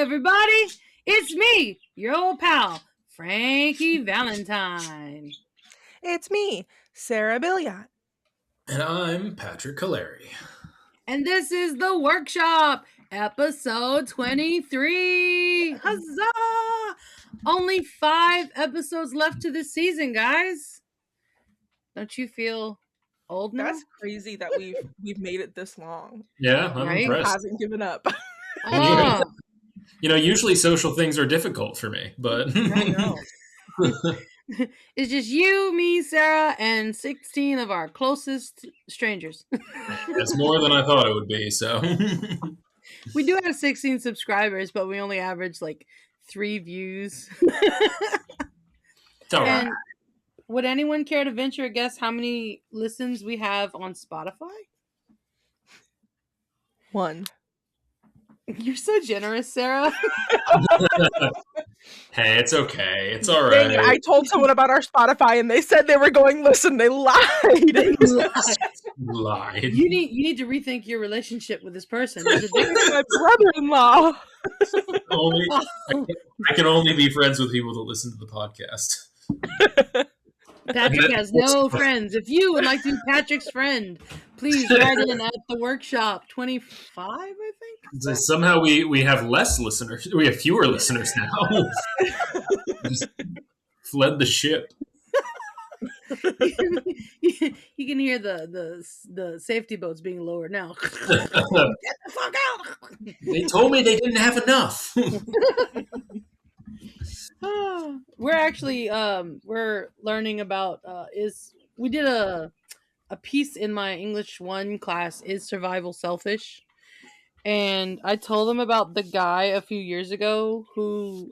everybody. It's me, your old pal, Frankie Valentine. It's me, Sarah Billiot. And I'm Patrick Caleri. And this is The Workshop, episode 23. Huzzah! Only 5 episodes left to this season, guys. Don't you feel old now? That's crazy that we've made it this long. Yeah, I'm Right? impressed. Haven't given up. Oh, Usually social things are difficult for me, but I know. it's just you, me, Sarah, and 16 of our closest strangers. It's more than I thought it would be, so. We do have 16 subscribers, but we only average like 3 views. It's all right. And would anyone care to venture a guess how many listens we have on Spotify? 1. You're so generous, Sarah. Hey, it's okay. It's all Dang right. it, I told someone about our Spotify and they said they were going listen. They lied. Lied. You need to rethink your relationship with this person. There's a This difference. is my brother-in-law. I can only be friends with people that listen to the podcast. Patrick has no friends. If you would like to be Patrick's friend, please write in at the workshop 25, I think. So somehow we have less listeners. We have fewer listeners now. Just fled the ship. You can hear the safety boats being lowered now. Get the fuck out! They told me they didn't have enough. We're actually we're learning about we did a piece in my English 1 class, is survival selfish? And I told them about the guy a few years ago who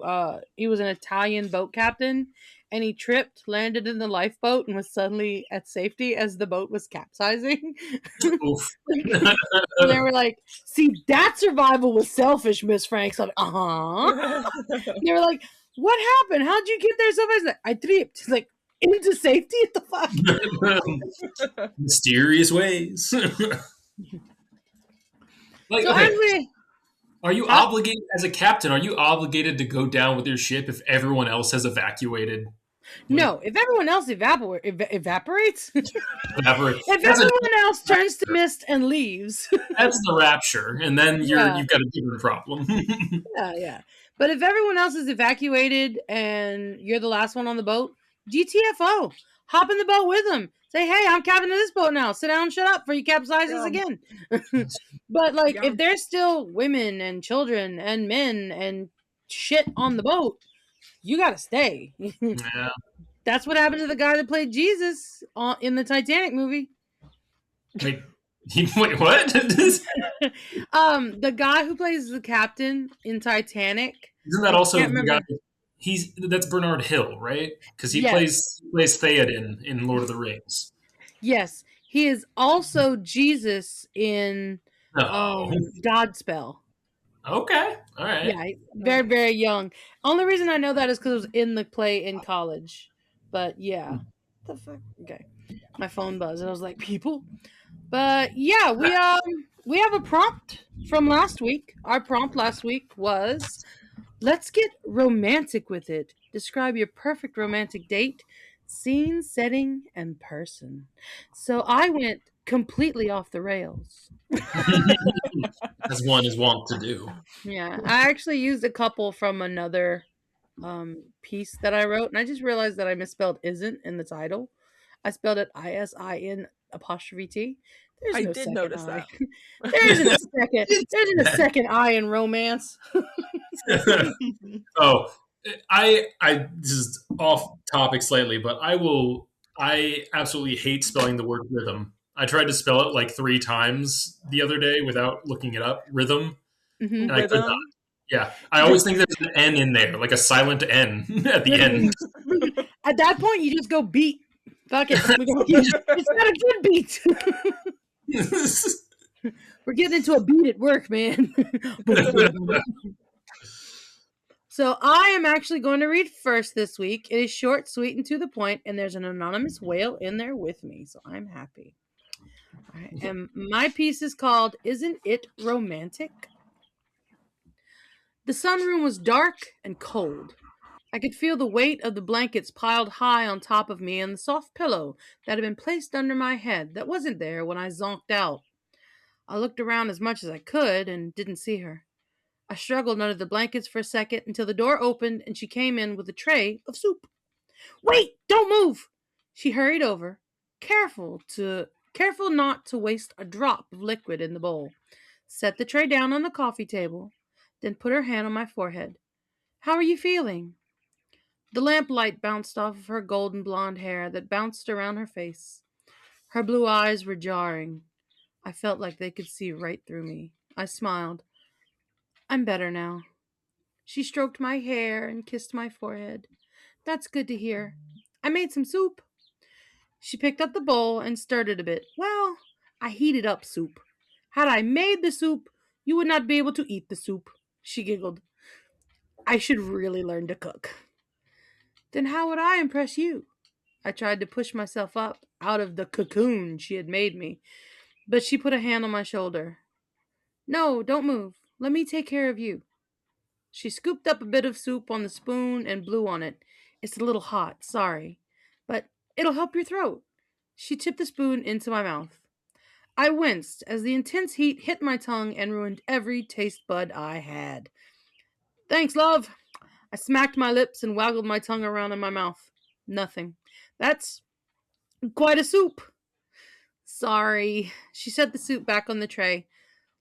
he was an Italian boat captain, and he tripped, landed in the lifeboat, and was suddenly at safety as the boat was capsizing. And they were like, see, that survival was selfish, Miss Franks. I'm like, They were like, what happened? How'd you get there so fast? Like, I tripped. He's like, into safety? What the fuck? Mysterious ways. Like, So okay, are you obligated, as a captain, are you obligated to go down with your ship if everyone else has evacuated? No, if everyone else evaporates, if Evaporate. everyone else turns to mist and leaves, That's the rapture, and then Yeah. you've got a different problem. yeah. But if everyone else is evacuated and you're the last one on the boat, GTFO, hop in the boat with them. Say, hey, I'm captain of this boat now. Sit down and shut up before you capsize us again. But if there's still women and children and men and shit on the boat, you gotta stay. Yeah. That's what happened to the guy that played Jesus in the Titanic movie. Wait, what? The guy who plays the captain in Titanic. Isn't that also can't the remember. guy? That's Bernard Hill, right? Because he Yes. plays Theoden in Lord of the Rings. Yes, he is also Jesus in Oh. Godspell. Okay, all right. Yeah, very, very young. Only reason I know that is because it was in the play in college. But yeah. The fuck? Okay. My phone buzzed and I was like, people? But yeah, we have a prompt from last week. Our prompt last week was, let's get romantic with it. Describe your perfect romantic date, scene, setting, and person. So I went completely off the rails. As one is wont to do. Yeah, I actually used a couple from another piece that I wrote, and I just realized that I misspelled isn't in the title. I spelled it ISIN''T. There's I no did second notice I. that. There isn't a second. There isn't a second I in romance. Oh, I this is off topic slightly, but I absolutely hate spelling the word rhythm. I tried to spell it like 3 times the other day without looking it up. Rhythm. Mhm. And I could not. Yeah. I always think there's an N in there, like a silent N at the end. At that point, you just go beat. Fuck it. It's got a good beat. We're getting into a beat at work, man. So I am actually going to read first this week. It is short, sweet, and to the point, and there's an anonymous whale in there with me, so I'm happy. All right. And my piece is called, Isn't It Romantic? The sunroom was dark and cold. I could feel the weight of the blankets piled high on top of me and the soft pillow that had been placed under my head that wasn't there when I zonked out. I looked around as much as I could and didn't see her. I struggled under the blankets for a second until the door opened and she came in with a tray of soup. Wait, don't move! She hurried over, careful not to waste a drop of liquid in the bowl, set the tray down on the coffee table, then put her hand on my forehead. How are you feeling? The lamplight bounced off of her golden blonde hair that bounced around her face. Her blue eyes were jarring. I felt like they could see right through me. I smiled. I'm better now. She stroked my hair and kissed my forehead. That's good to hear. I made some soup. She picked up the bowl and stirred it a bit. Well, I heated up soup. Had I made the soup, you would not be able to eat the soup. She giggled. I should really learn to cook. Then how would I impress you? I tried to push myself up out of the cocoon she had made me, but she put a hand on my shoulder. No, don't move. Let me take care of you. She scooped up a bit of soup on the spoon and blew on it. It's a little hot, sorry, but it'll help your throat. She tipped the spoon into my mouth. I winced as the intense heat hit my tongue and ruined every taste bud I had. Thanks, love. I smacked my lips and waggled my tongue around in my mouth. Nothing. That's quite a soup. Sorry. She set the soup back on the tray.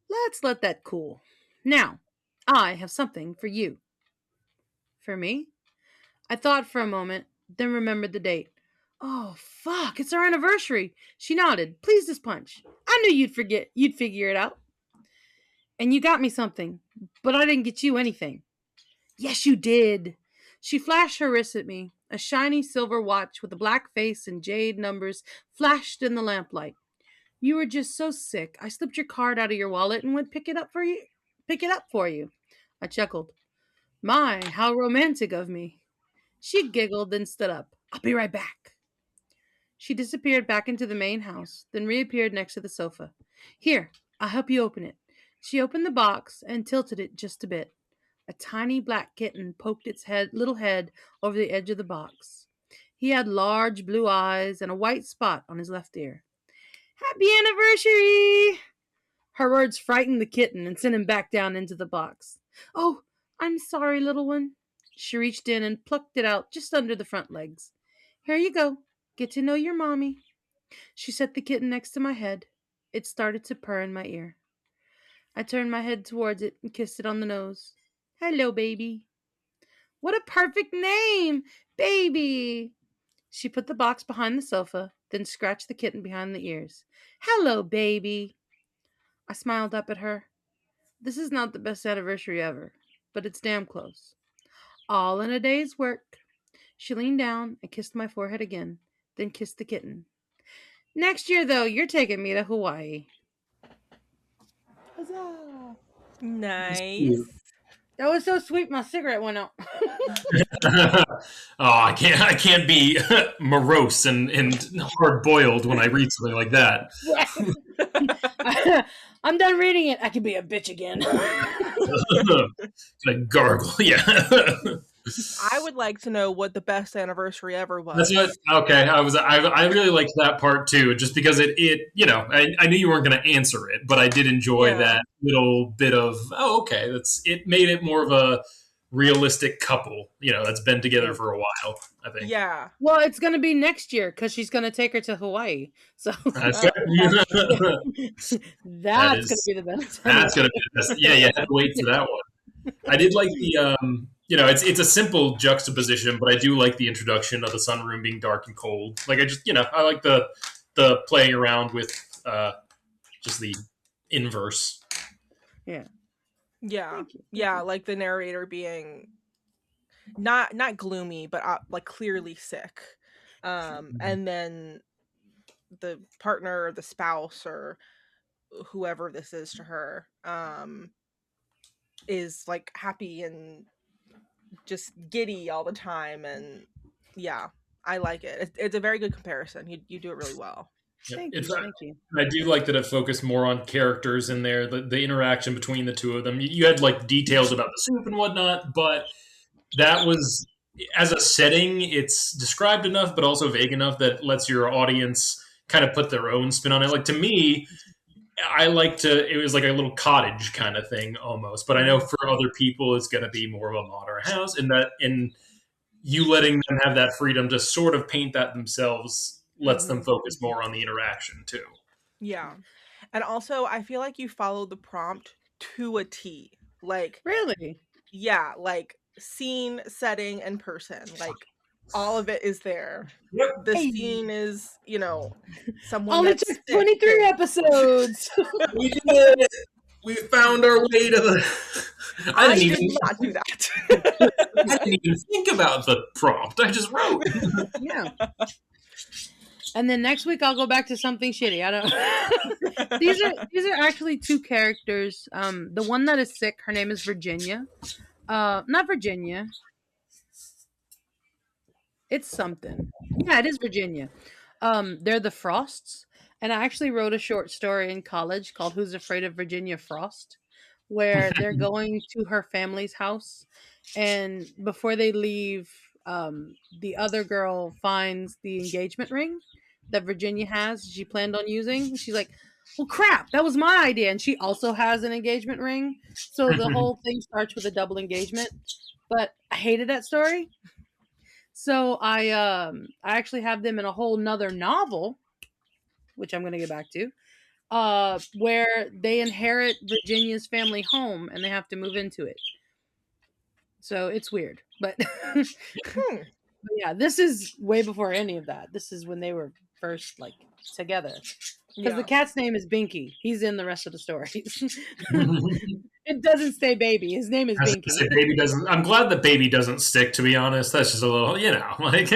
Let's let that cool. Now, I have something for you. For me? I thought for a moment, then remembered the date. Oh, fuck, it's our anniversary. She nodded, pleased as punch. I knew you'd figure it out. And you got me something, but I didn't get you anything. Yes, you did. She flashed her wrist at me. A shiny silver watch with a black face and jade numbers flashed in the lamplight. You were just so sick. I slipped your card out of your wallet and went pick it up for you. Pick it up for you. I chuckled. My, how romantic of me. She giggled, then stood up. I'll be right back. She disappeared back into the main house, then reappeared next to the sofa. Here, I'll help you open it. She opened the box and tilted it just a bit. A tiny black kitten poked its little head over the edge of the box. He had large blue eyes and a white spot on his left ear. Happy anniversary! Her words frightened the kitten and sent him back down into the box. Oh, I'm sorry, little one. She reached in and plucked it out just under the front legs. Here you go. Get to know your mommy. She set the kitten next to my head. It started to purr in my ear. I turned my head towards it and kissed it on the nose. Hello, baby. What a perfect name! Baby! She put the box behind the sofa, then scratched the kitten behind the ears. Hello, baby. I smiled up at her. This is not the best anniversary ever, but it's damn close. All in a day's work. She leaned down and kissed my forehead again, then kissed the kitten. Next year, though, you're taking me to Hawaii. Huzzah! Nice. That was so sweet, my cigarette went out. Oh, I can't be morose and hard boiled when I read something like that. I'm done reading it. I can be a bitch again. Gonna gargle, yeah. I would like to know what the best anniversary ever was. That's what. Okay, I really liked that part too, just because it I knew you weren't going to answer it, but I did enjoy that little bit of it made it more of a realistic couple, that's been together for a while. I think. Yeah. Well, it's going to be next year because she's going to take her to Hawaii. So that's going to be the best. That's going to be the best. Yeah, you have to wait for that one. I did like the it's a simple juxtaposition, but I do like the introduction of the sunroom being dark and cold. Like I like the playing around with just the inverse. Yeah. Yeah. Yeah, like the narrator being not gloomy, but like clearly sick. And then the partner or the spouse or whoever this is to her is like happy and just giddy all the time. And yeah, I like it. It's a very good comparison. You do it really well. Thank It's you. Thank you. I do like that it focused more on characters in there, the interaction between the two of them. You had like details about the soup and whatnot, but that was as a setting, it's described enough, but also vague enough that lets your audience kind of put their own spin on it. Like to me, I like to. It was like a little cottage kind of thing almost, but I know for other people, it's going to be more of a modern house, and you letting them have that freedom to sort of paint that themselves lets them focus more on the interaction too. Yeah. And also, I feel like you follow the prompt to a T. Like, Really? yeah, like scene, setting, and person. Like, all of it is there. Yep. The Hey, scene is, someone only that's took sick. 23 episodes. We did it. We found our way to the. I did not do that. I didn't even think about the prompt. I just wrote. Yeah. And then next week I'll go back to something shitty. I don't. these are actually two characters. The one that is sick, her name is Virginia. Not Virginia. It's something. Yeah, it is Virginia. They're the Frosts, and I actually wrote a short story in college called "Who's Afraid of Virginia Frost," where they're going to her family's house, and before they leave, the other girl finds the engagement ring that Virginia has. She planned on using. She's like, "Well, crap, that was my idea," and she also has an engagement ring. So the whole thing starts with a double engagement. But I hated that story. So I actually have them in a whole nother novel, which I'm gonna get back to, where they inherit Virginia's family home and they have to move into it. So it's weird. But, but yeah, this is way before any of that. This is when they were first like together. Because the cat's name is Binky. He's in the rest of the stories. It doesn't say baby. His name is Binky. Baby doesn't. I'm glad that baby doesn't stick. To be honest, that's just a little, like.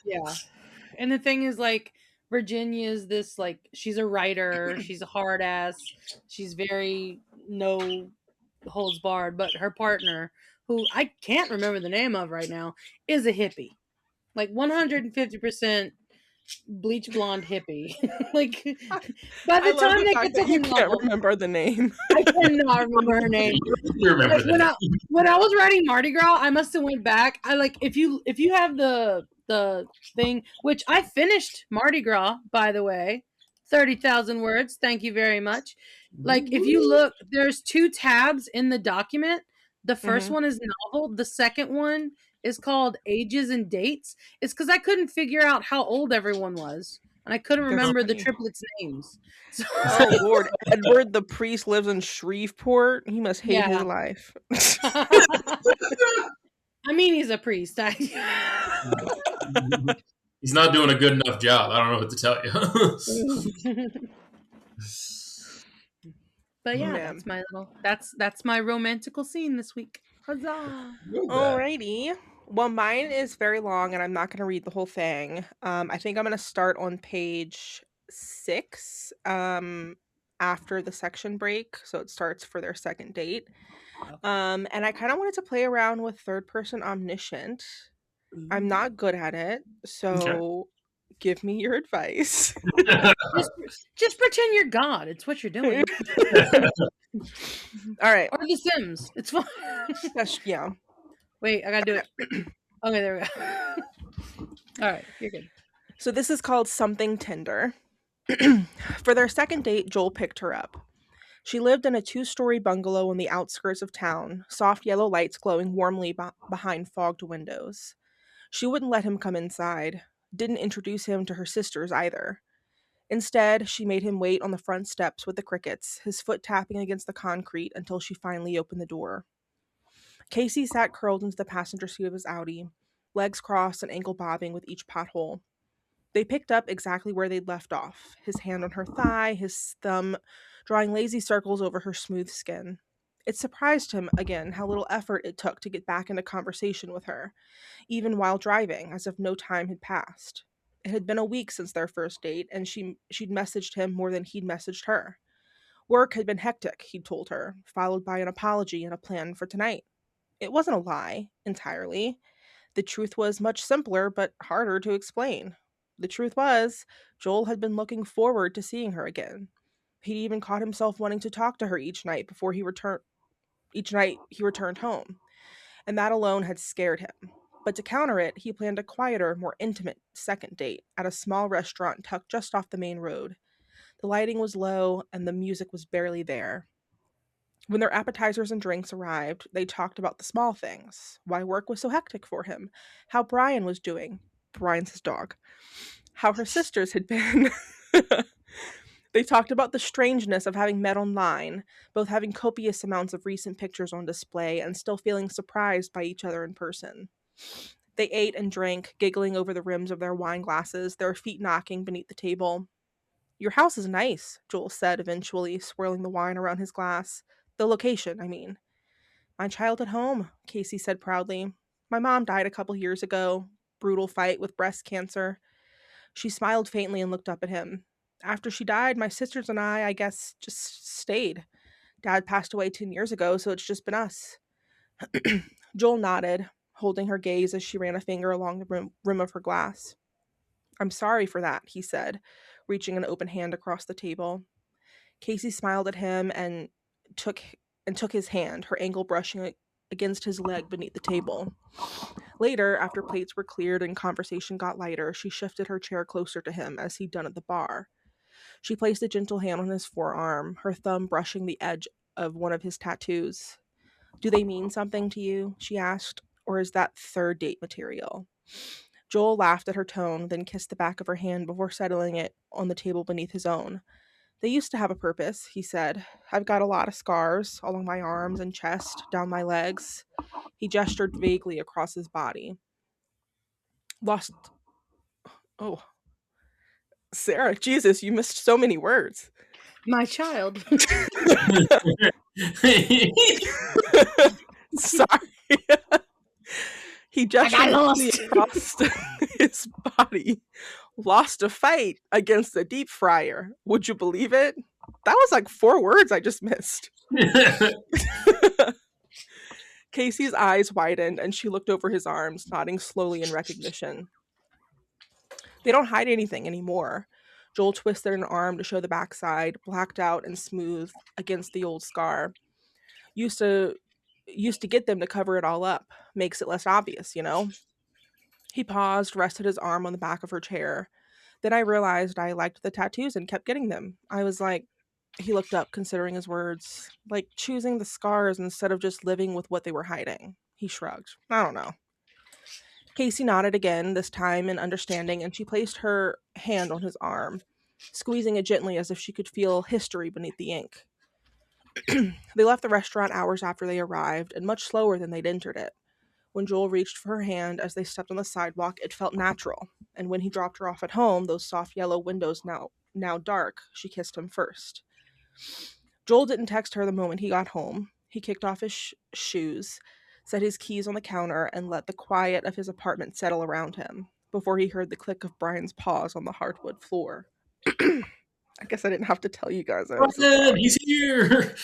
Yeah. And the thing is, like, Virginia is this, like, she's a writer. She's a hard ass. She's very no holds barred. But her partner, who I can't remember the name of right now, is a hippie. Like 150% bleach blonde hippie. Like by the time they get to you can't remember the name. I cannot remember her name. Like, when I was writing Mardi Gras, I must have went back. I like if you have the thing, which I finished Mardi Gras, by the way. 30,000 words. Thank you very much. Like if you look, there's 2 tabs in the document. The first one is novel. The second one is called ages and dates. It's because I couldn't figure out how old everyone was. And I couldn't remember the triplets' names. So, oh, Lord. Edward the priest lives in Shreveport. He must hate his life. I mean, he's a priest. He's not doing a good enough job. I don't know what to tell you. But yeah, that's my romantical scene this week. Huzzah! Alrighty. Well, mine is very long, and I'm not going to read the whole thing. I think I'm going to start on page 6 after the section break, so it starts for their second date. And I kind of wanted to play around with third-person omniscient. I'm not good at it, so give me your advice. just pretend you're God. It's what you're doing. All right. Or The Sims. It's fine. Yeah. Wait, I gotta do it. Okay, there we go. All right, you're good. So this is called Something Tender. For their second date, Joel picked her up. She lived in a 2-story bungalow on the outskirts of town, soft yellow lights glowing warmly behind fogged windows. She wouldn't let him come inside, didn't introduce him to her sisters either. Instead, she made him wait on the front steps with the crickets, his foot tapping against the concrete until she finally opened the door. Casey sat curled into the passenger seat of his Audi, legs crossed and ankle bobbing with each pothole. They picked up exactly where they'd left off, his hand on her thigh, his thumb drawing lazy circles over her smooth skin. It surprised him, again, how little effort it took to get back into conversation with her, even while driving, as if no time had passed. It had been a week since their first date, and she'd messaged him more than he'd messaged her. Work had been hectic, he'd told her, followed by an apology and a plan for tonight. It wasn't a lie, entirely. The truth was much simpler, but harder to explain. The truth was, Joel had been looking forward to seeing her again. He'd even caught himself wanting to talk to her each night he returned home, and that alone had scared him. But to counter it, he planned a quieter, more intimate second date at a small restaurant tucked just off the main road. The lighting was low and the music was barely there. When their appetizers and drinks arrived, they talked about the small things, why work was so hectic for him, how Brian was doing. Brian's his dog. How her sisters had been. They talked about the strangeness of having met online, both having copious amounts of recent pictures on display and still feeling surprised by each other in person. They ate and drank, giggling over the rims of their wine glasses, their feet knocking beneath the table. Your house is nice, Joel said eventually, swirling the wine around his glass. The location, I mean. My childhood home, Casey said proudly. My mom died a couple years ago. Brutal fight with breast cancer. She smiled faintly and looked up at him. After she died, my sisters and I guess, just stayed. Dad passed away 10 years ago, so it's just been us. Joel nodded, holding her gaze as she ran a finger along the rim of her glass. I'm sorry for that, he said, reaching an open hand across the table. Casey smiled at him and took his hand, her ankle brushing against his leg beneath the table. Later, after plates were cleared and conversation got lighter, she shifted her chair closer to him as he'd done at the bar. She placed a gentle hand on his forearm, her thumb brushing the edge of one of his tattoos. Do they mean something to you? She asked. Or is that third date material? Joel laughed at her tone, then kissed the back of her hand before settling it on the table beneath his own. They used to have a purpose, he said. I've got a lot of scars along my arms and chest, down my legs. He gestured vaguely across his body. Lost. Oh, Sarah, Jesus, you missed so many words. My child. Sorry. He gestured across his body. Lost a fight against the deep fryer. Would you believe it? That was like 4 words I just missed. Casey's eyes widened and she looked over his arms, nodding slowly in recognition. They don't hide anything anymore. Joel twisted an arm to show the backside, blacked out and smooth against the old scar. Used to get them to cover it all up. Makes it less obvious, you know? He paused, rested his arm on the back of her chair. Then I realized I liked the tattoos and kept getting them. I was like, he looked up, considering his words, like choosing the scars instead of just living with what they were hiding. He shrugged. I don't know. Casey nodded again, this time in understanding, and she placed her hand on his arm, squeezing it gently as if she could feel history beneath the ink. They left the restaurant hours after they arrived, and much slower than they'd entered it. When Joel reached for her hand as they stepped on the sidewalk, it felt natural, and when he dropped her off at home, those soft yellow windows now dark, she kissed him first. Joel didn't text her the moment he got home. He kicked off his shoes, set his keys on the counter, and let the quiet of his apartment settle around him before he heard the click of Brian's paws on the hardwood floor. I guess I didn't have to tell you guys. Brian, he's here!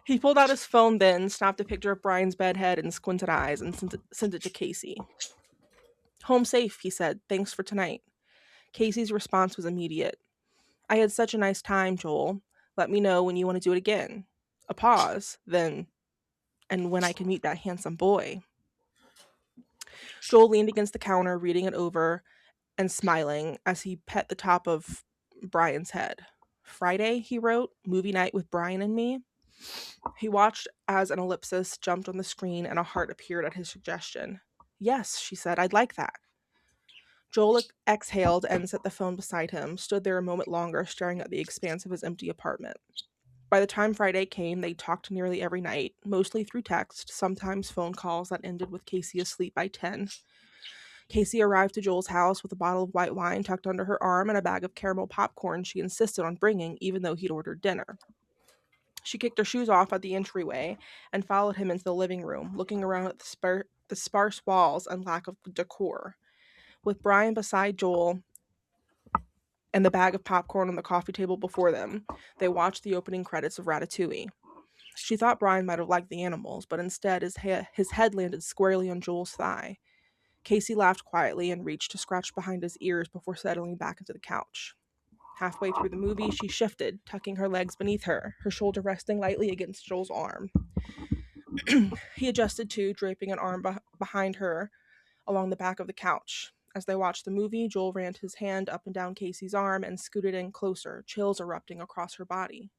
He pulled out his phone then, snapped a picture of Brian's bed head and squinted eyes, and sent it to Casey. Home safe, he said. Thanks for tonight. Casey's response was immediate. I had such a nice time, Joel. Let me know when you want to do it again. A pause, then, and when I can meet that handsome boy. Joel leaned against the counter, reading it over and smiling as he pet the top of Brian's head. Friday, he wrote, movie night with Brian and me. He watched as an ellipsis jumped on the screen and a heart appeared at his suggestion. Yes, she said, I'd like that. Joel exhaled and set the phone beside him, stood there a moment longer staring at the expanse of his empty apartment. By the time Friday came, they talked nearly every night, mostly through text, sometimes phone calls that ended with Casey asleep by 10. Casey arrived to Joel's house with a bottle of white wine tucked under her arm and a bag of caramel popcorn she insisted on bringing, even though he'd ordered dinner. She kicked her shoes off at the entryway and followed him into the living room, looking around at the sparse walls and lack of decor. With Brian beside Joel and the bag of popcorn on the coffee table before them, they watched the opening credits of Ratatouille. She thought Brian might have liked the animals, but instead his head landed squarely on Joel's thigh. Casey laughed quietly and reached to scratch behind his ears before settling back into the couch. Halfway through the movie, she shifted, tucking her legs beneath her shoulder resting lightly against Joel's arm. He adjusted too, draping an arm behind her along the back of the couch. As they watched the movie, Joel ran his hand up and down Casey's arm and scooted in closer, chills erupting across her body.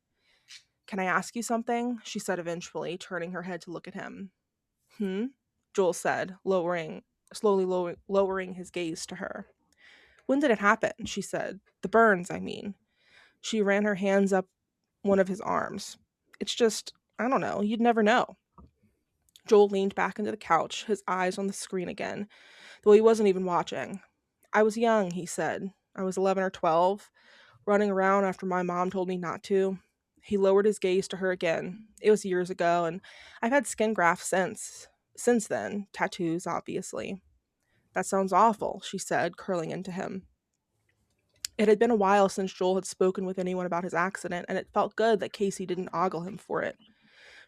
"Can I ask you something?" she said eventually, turning her head to look at him. "Hmm?" Joel said, slowly lowering his gaze to her. "When did it happen?" she said. "The burns, I mean." She ran her hands up one of his arms. "It's just, I don't know, you'd never know." Joel leaned back into the couch, his eyes on the screen again, though he wasn't even watching. "I was young," he said. "I was 11 or 12, running around after my mom told me not to." He lowered his gaze to her again. "It was years ago, and I've had skin grafts since then, tattoos, obviously." "That sounds awful," she said, curling into him. It had been a while since Joel had spoken with anyone about his accident, and it felt good that Casey didn't ogle him for it.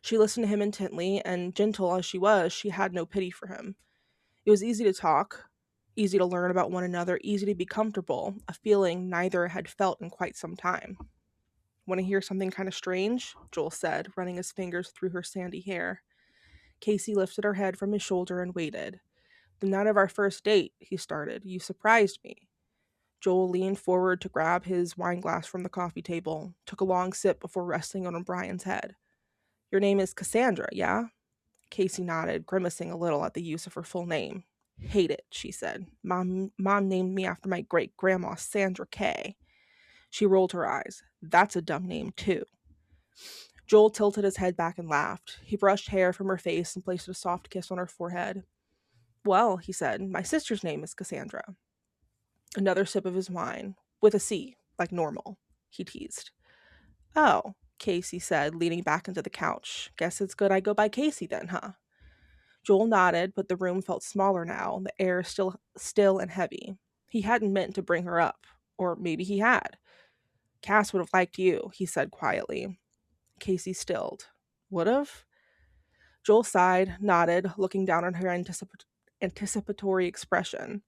She listened to him intently, and gentle as she was, she had no pity for him. It was easy to talk, easy to learn about one another, easy to be comfortable, a feeling neither had felt in quite some time. "Want to hear something kind of strange?" Joel said, running his fingers through her sandy hair. Casey lifted her head from his shoulder and waited. "The night of our first date," he started, "you surprised me." Joel leaned forward to grab his wine glass from the coffee table, took a long sip before resting on Brian's head. "Your name is Cassandra, yeah?" Casey nodded, grimacing a little at the use of her full name. "Hate it," she said. Mom named me after my great-grandma, Sandra Kay." She rolled her eyes. "That's a dumb name, too." Joel tilted his head back and laughed. He brushed hair from her face and placed a soft kiss on her forehead. "Well," he said, "my sister's name is Cassandra." Another sip of his wine. "With a C, like normal," he teased. "Oh," Casey said, leaning back into the couch. "Guess it's good I go by Casey then, huh?" Joel nodded, but the room felt smaller now, the air still and heavy. He hadn't meant to bring her up. Or maybe he had. "Cass would have liked you," he said quietly. Casey stilled. "Would've?" Joel sighed, nodded, looking down on her anticipatory expression.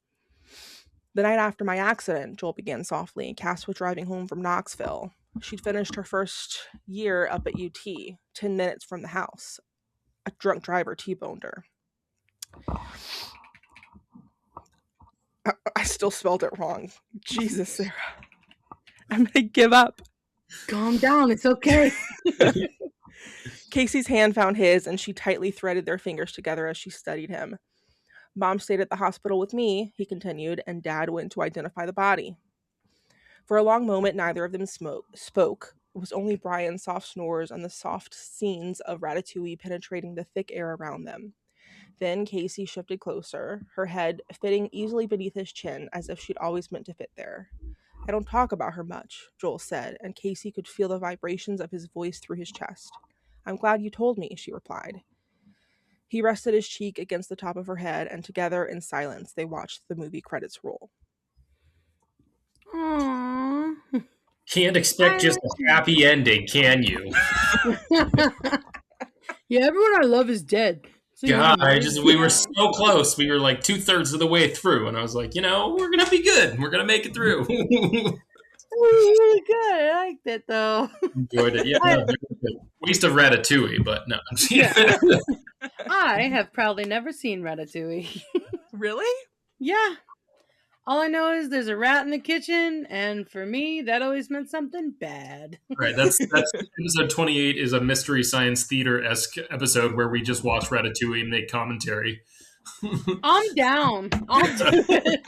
"The night after my accident," Joel began softly, "Cass was driving home from Knoxville. She'd finished her first year up at UT, 10 minutes from the house. A drunk driver T-boned her." I still spelled it wrong. Jesus, Sarah. I'm going to give up. Calm down. It's okay. Casey's hand found his, and she tightly threaded their fingers together as she studied him. "Mom stayed at the hospital with me," he continued, "and Dad went to identify the body." For a long moment, neither of them spoke. It was only Brian's soft snores and the soft scenes of Ratatouille penetrating the thick air around them. Then Casey shifted closer, her head fitting easily beneath his chin as if she'd always meant to fit there. "I don't talk about her much," Joel said, and Casey could feel the vibrations of his voice through his chest. "I'm glad you told me," she replied. He rested his cheek against the top of her head, and together in silence they watched the movie credits roll. Aww. Can't expect just a happy ending, can you? Yeah, everyone I love is dead. So God, we were so close. We were like 2/3 of the way through, and I was like, we're gonna be good. We're gonna make it through. really good. I liked it though. Enjoyed it. Yeah, no, waste of Ratatouille, but no. Yeah. I have probably never seen Ratatouille. Really? Yeah. All I know is there's a rat in the kitchen, and for me, that always meant something bad. Right. That's episode 28 is a mystery science theater-esque episode where we just watch Ratatouille and make commentary. I'm down. I'll do it.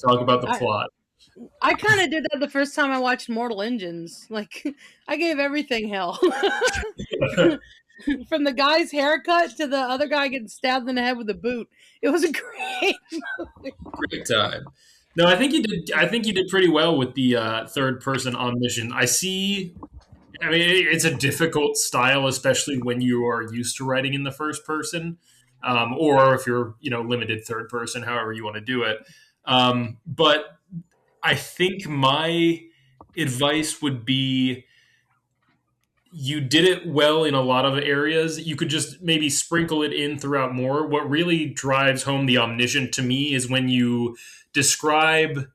Talk about the plot. I kind of did that the first time I watched Mortal Engines. Like, I gave everything hell. From the guy's haircut to the other guy getting stabbed in the head with a boot. It was a great movie. Great time. No, I think you did. I think you did pretty well with the third-person omniscient. I see. I mean, it's a difficult style, especially when you are used to writing in the first person, or if you're limited third person, however you want to do it. But I think my advice would be you did it well in a lot of areas. You could just maybe sprinkle it in throughout more. What really drives home the omniscient to me is when you describe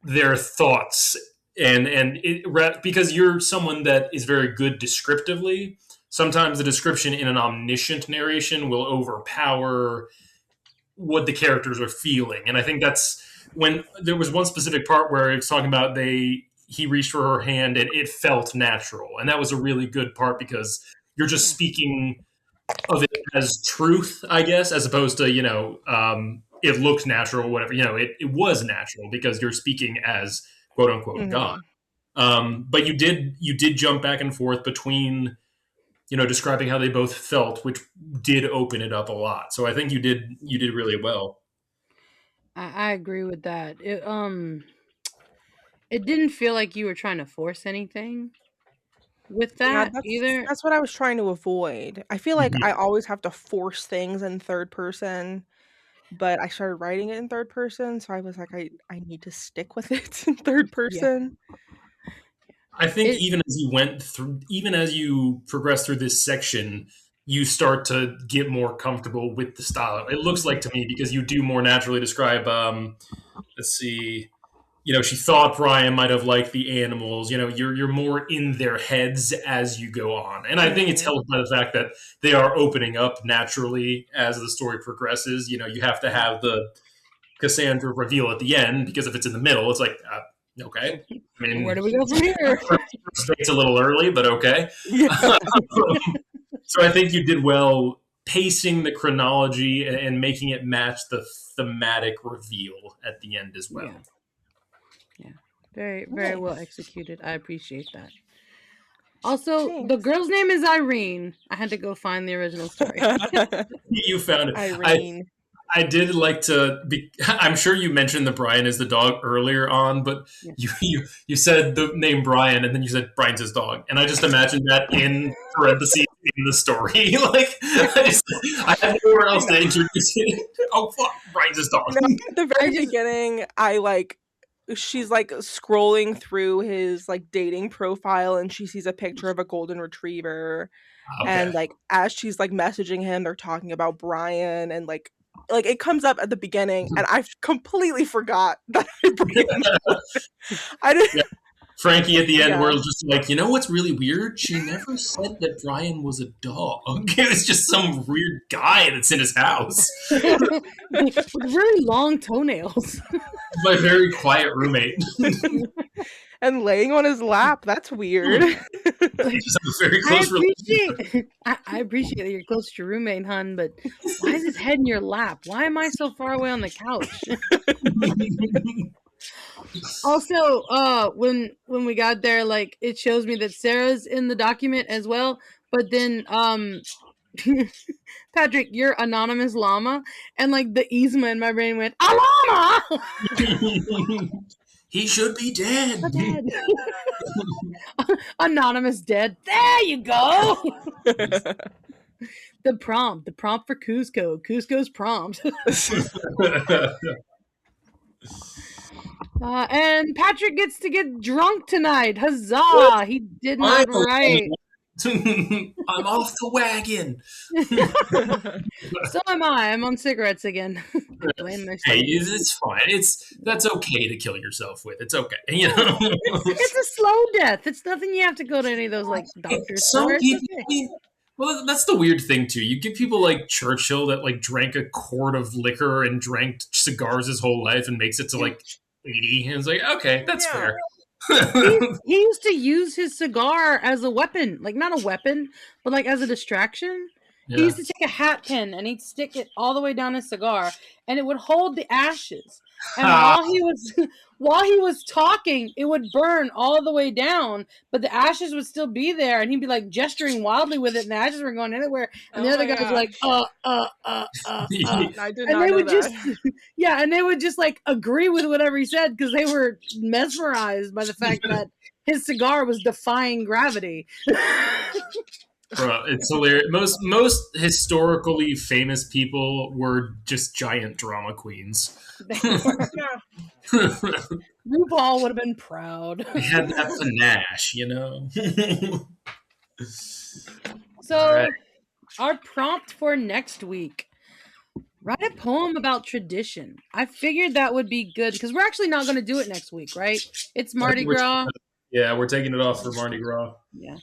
their thoughts because you're someone that is very good descriptively. Sometimes the description in an omniscient narration will overpower what the characters are feeling, and I think that's when there was one specific part where it's talking about he reached for her hand and it felt natural, and that was a really good part because you're just speaking of it as truth, I guess, as opposed to it looked natural, whatever. It was natural because you're speaking as quote unquote God. But you did jump back and forth between describing how they both felt, which did open it up a lot. So I think you did really well. I agree with that. It didn't feel like you were trying to force anything with Yeah, that either. that's what I was trying to avoid. I feel like I always have to force things in third person, but I started writing it in third person, so I was like, I need to stick with it in third Yeah. person. I think even as you progress through this section, you start to get more comfortable with the style. It looks like to me because you do more naturally describe. Let's see. She thought Brian might have liked the animals. You're more in their heads as you go on, and I think it's helped by the fact that they are opening up naturally as the story progresses. You have to have the Cassandra reveal at the end because if it's in the middle, it's like okay. I mean, where do we go from here? It's a little early, but okay. Yeah. So I think you did well pacing the chronology and making it match the thematic reveal at the end as well. Yeah. Very, very well executed. I appreciate that. Also, the girl's name is Irene. I had to go find the original story. You found it. Irene. I did like to be. I'm sure you mentioned that Brian is the dog earlier on, but you said the name Brian, and then you said Brian's his dog, and I just imagined that in parentheses in the story. Like I had nowhere else to introduce it. Oh fuck, Brian's his dog. No, at the very beginning, she's like scrolling through his like dating profile, and she sees a picture of a golden retriever, and like as she's like messaging him, they're talking about Brian, and like it comes up at the beginning, and I completely forgot that I didn't. Yeah. Frankie at the end, we're just like, what's really weird? She never said that Brian was a dog. It was just some weird guy that's in his house with really long toenails. My very quiet roommate. And laying on his lap. That's weird. Very close I appreciate that you're close to your roommate, hun, but why is his head in your lap? Why am I so far away on the couch? Also, when we got there, like it shows me that Sarah's in the document as well, but then Patrick, you're anonymous llama, and like the Yzma in my brain went, a llama! He should be dead. Anonymous dead. There you go. The prompt for Cusco's prompt. And Patrick gets to get drunk tonight. Huzzah! He did not write. I'm off the wagon. So am I. I'm on cigarettes again. Hey, it's fine. That's okay to kill yourself with. It's okay. It's a slow death. It's nothing you have to go to any of those like doctors. Some people, well, that's the weird thing too. You get people like Churchill that like drank a quart of liquor and drank cigars his whole life and makes it to like 80, and it's like, okay, that's fair. He used to use his cigar as a weapon, like not a weapon, but like as a distraction. Yeah. He used to take a hat pin and he'd stick it all the way down his cigar, and it would hold the ashes. And while he was talking, it would burn all the way down, but the ashes would still be there, and he'd be like gesturing wildly with it, and the ashes were going anywhere. And the other guy was like, I did not know that. And they would just like agree with whatever he said because they were mesmerized by the fact that his cigar was defying gravity. Bro, it's hilarious. Most historically famous people were just giant drama queens. RuPaul would have been proud. They had that panache, So, right. our prompt for next week: write a poem about tradition. I figured that would be good because we're actually not going to do it next week, right? It's I Mardi think we're Gras. we're taking it off for Mardi Gras. Yeah.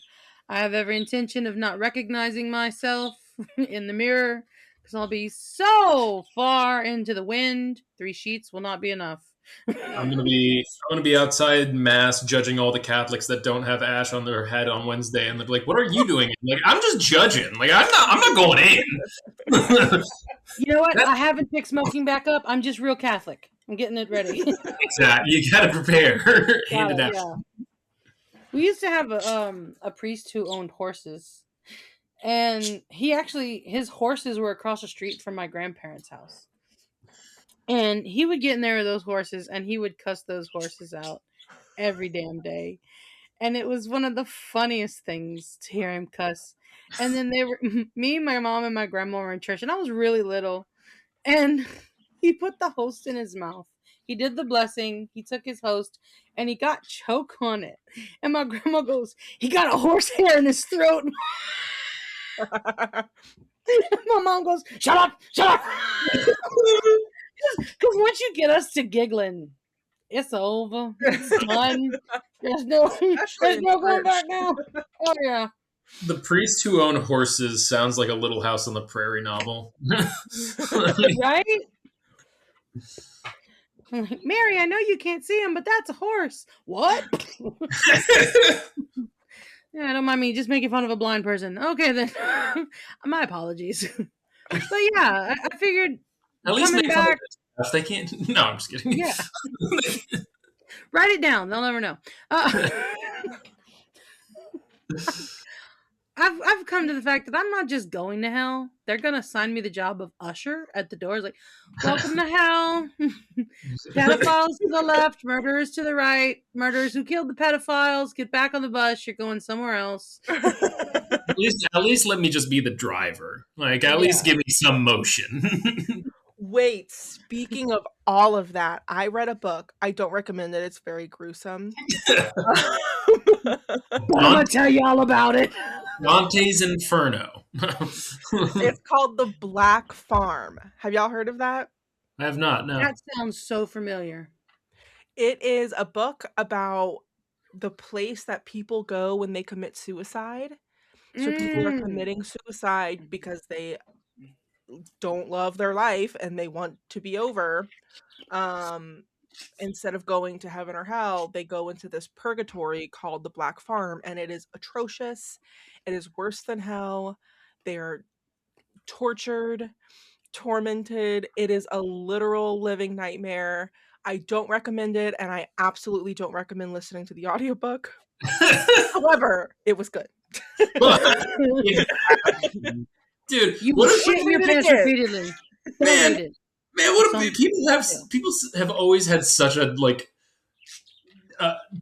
I have every intention of not recognizing myself in the mirror because I'll be so far into the wind. 3 sheets will not be enough. I'm gonna be outside mass judging all the Catholics that don't have ash on their head on Wednesday, and they're like, "What are you doing?" Like, I'm just judging. Like, I'm not going in. You know what? I haven't picked smoking back up. I'm just real Catholic. I'm getting it ready. Exactly. You gotta prepare. Hand it down. Yeah. We used to have a priest who owned horses, and his horses were across the street from my grandparents' house. And he would get in there with those horses, and he would cuss those horses out every damn day. And it was one of the funniest things to hear him cuss. And then me, my mom, and my grandma were in church, and I was really little. And he put the host in his mouth. He did the blessing. He took his host, and he got choke on it. And my grandma goes, "He got a horsehair in his throat." My mom goes, "Shut up, shut up." Because once you get us to giggling, it's over. It's done. There's no going back now. Oh yeah. The priests who own horses sounds like a Little House on the Prairie novel. Right? Mary, I know you can't see him, but that's a horse. What? Yeah, don't mind me just making fun of a blind person. Okay, then. My apologies. But yeah, I figured At least coming make fun back. of it. They can't. No, I'm just kidding. Yeah. Write it down. They'll never know. I've come to the fact that I'm not just going to hell. They're gonna assign me the job of usher at the doors, like, "Welcome to hell. Pedophiles to the left, murderers to the right. Murderers who killed the pedophiles, get back on the bus. You're going somewhere else." At least let me just be the driver. Like, at least give me some motion. Wait, speaking of all of that, I read a book. I don't recommend it. It's very gruesome. I'm gonna tell you all about it. Dante's Inferno. It's called The Black Farm. Have y'all heard of that? I have not, no. That sounds so familiar. It is a book about the place that people go when they commit suicide. So people are committing suicide because they don't love their life and they want to be over. Instead of going to heaven or hell, they go into this purgatory called the Black Farm, and it is atrocious. It is worse than hell. They are tortured, tormented. It is a literal living nightmare. I don't recommend it, and I absolutely don't recommend listening to the audiobook. However, it was good. Dude, You will shit your pants repeatedly. Man, what if people have always had such a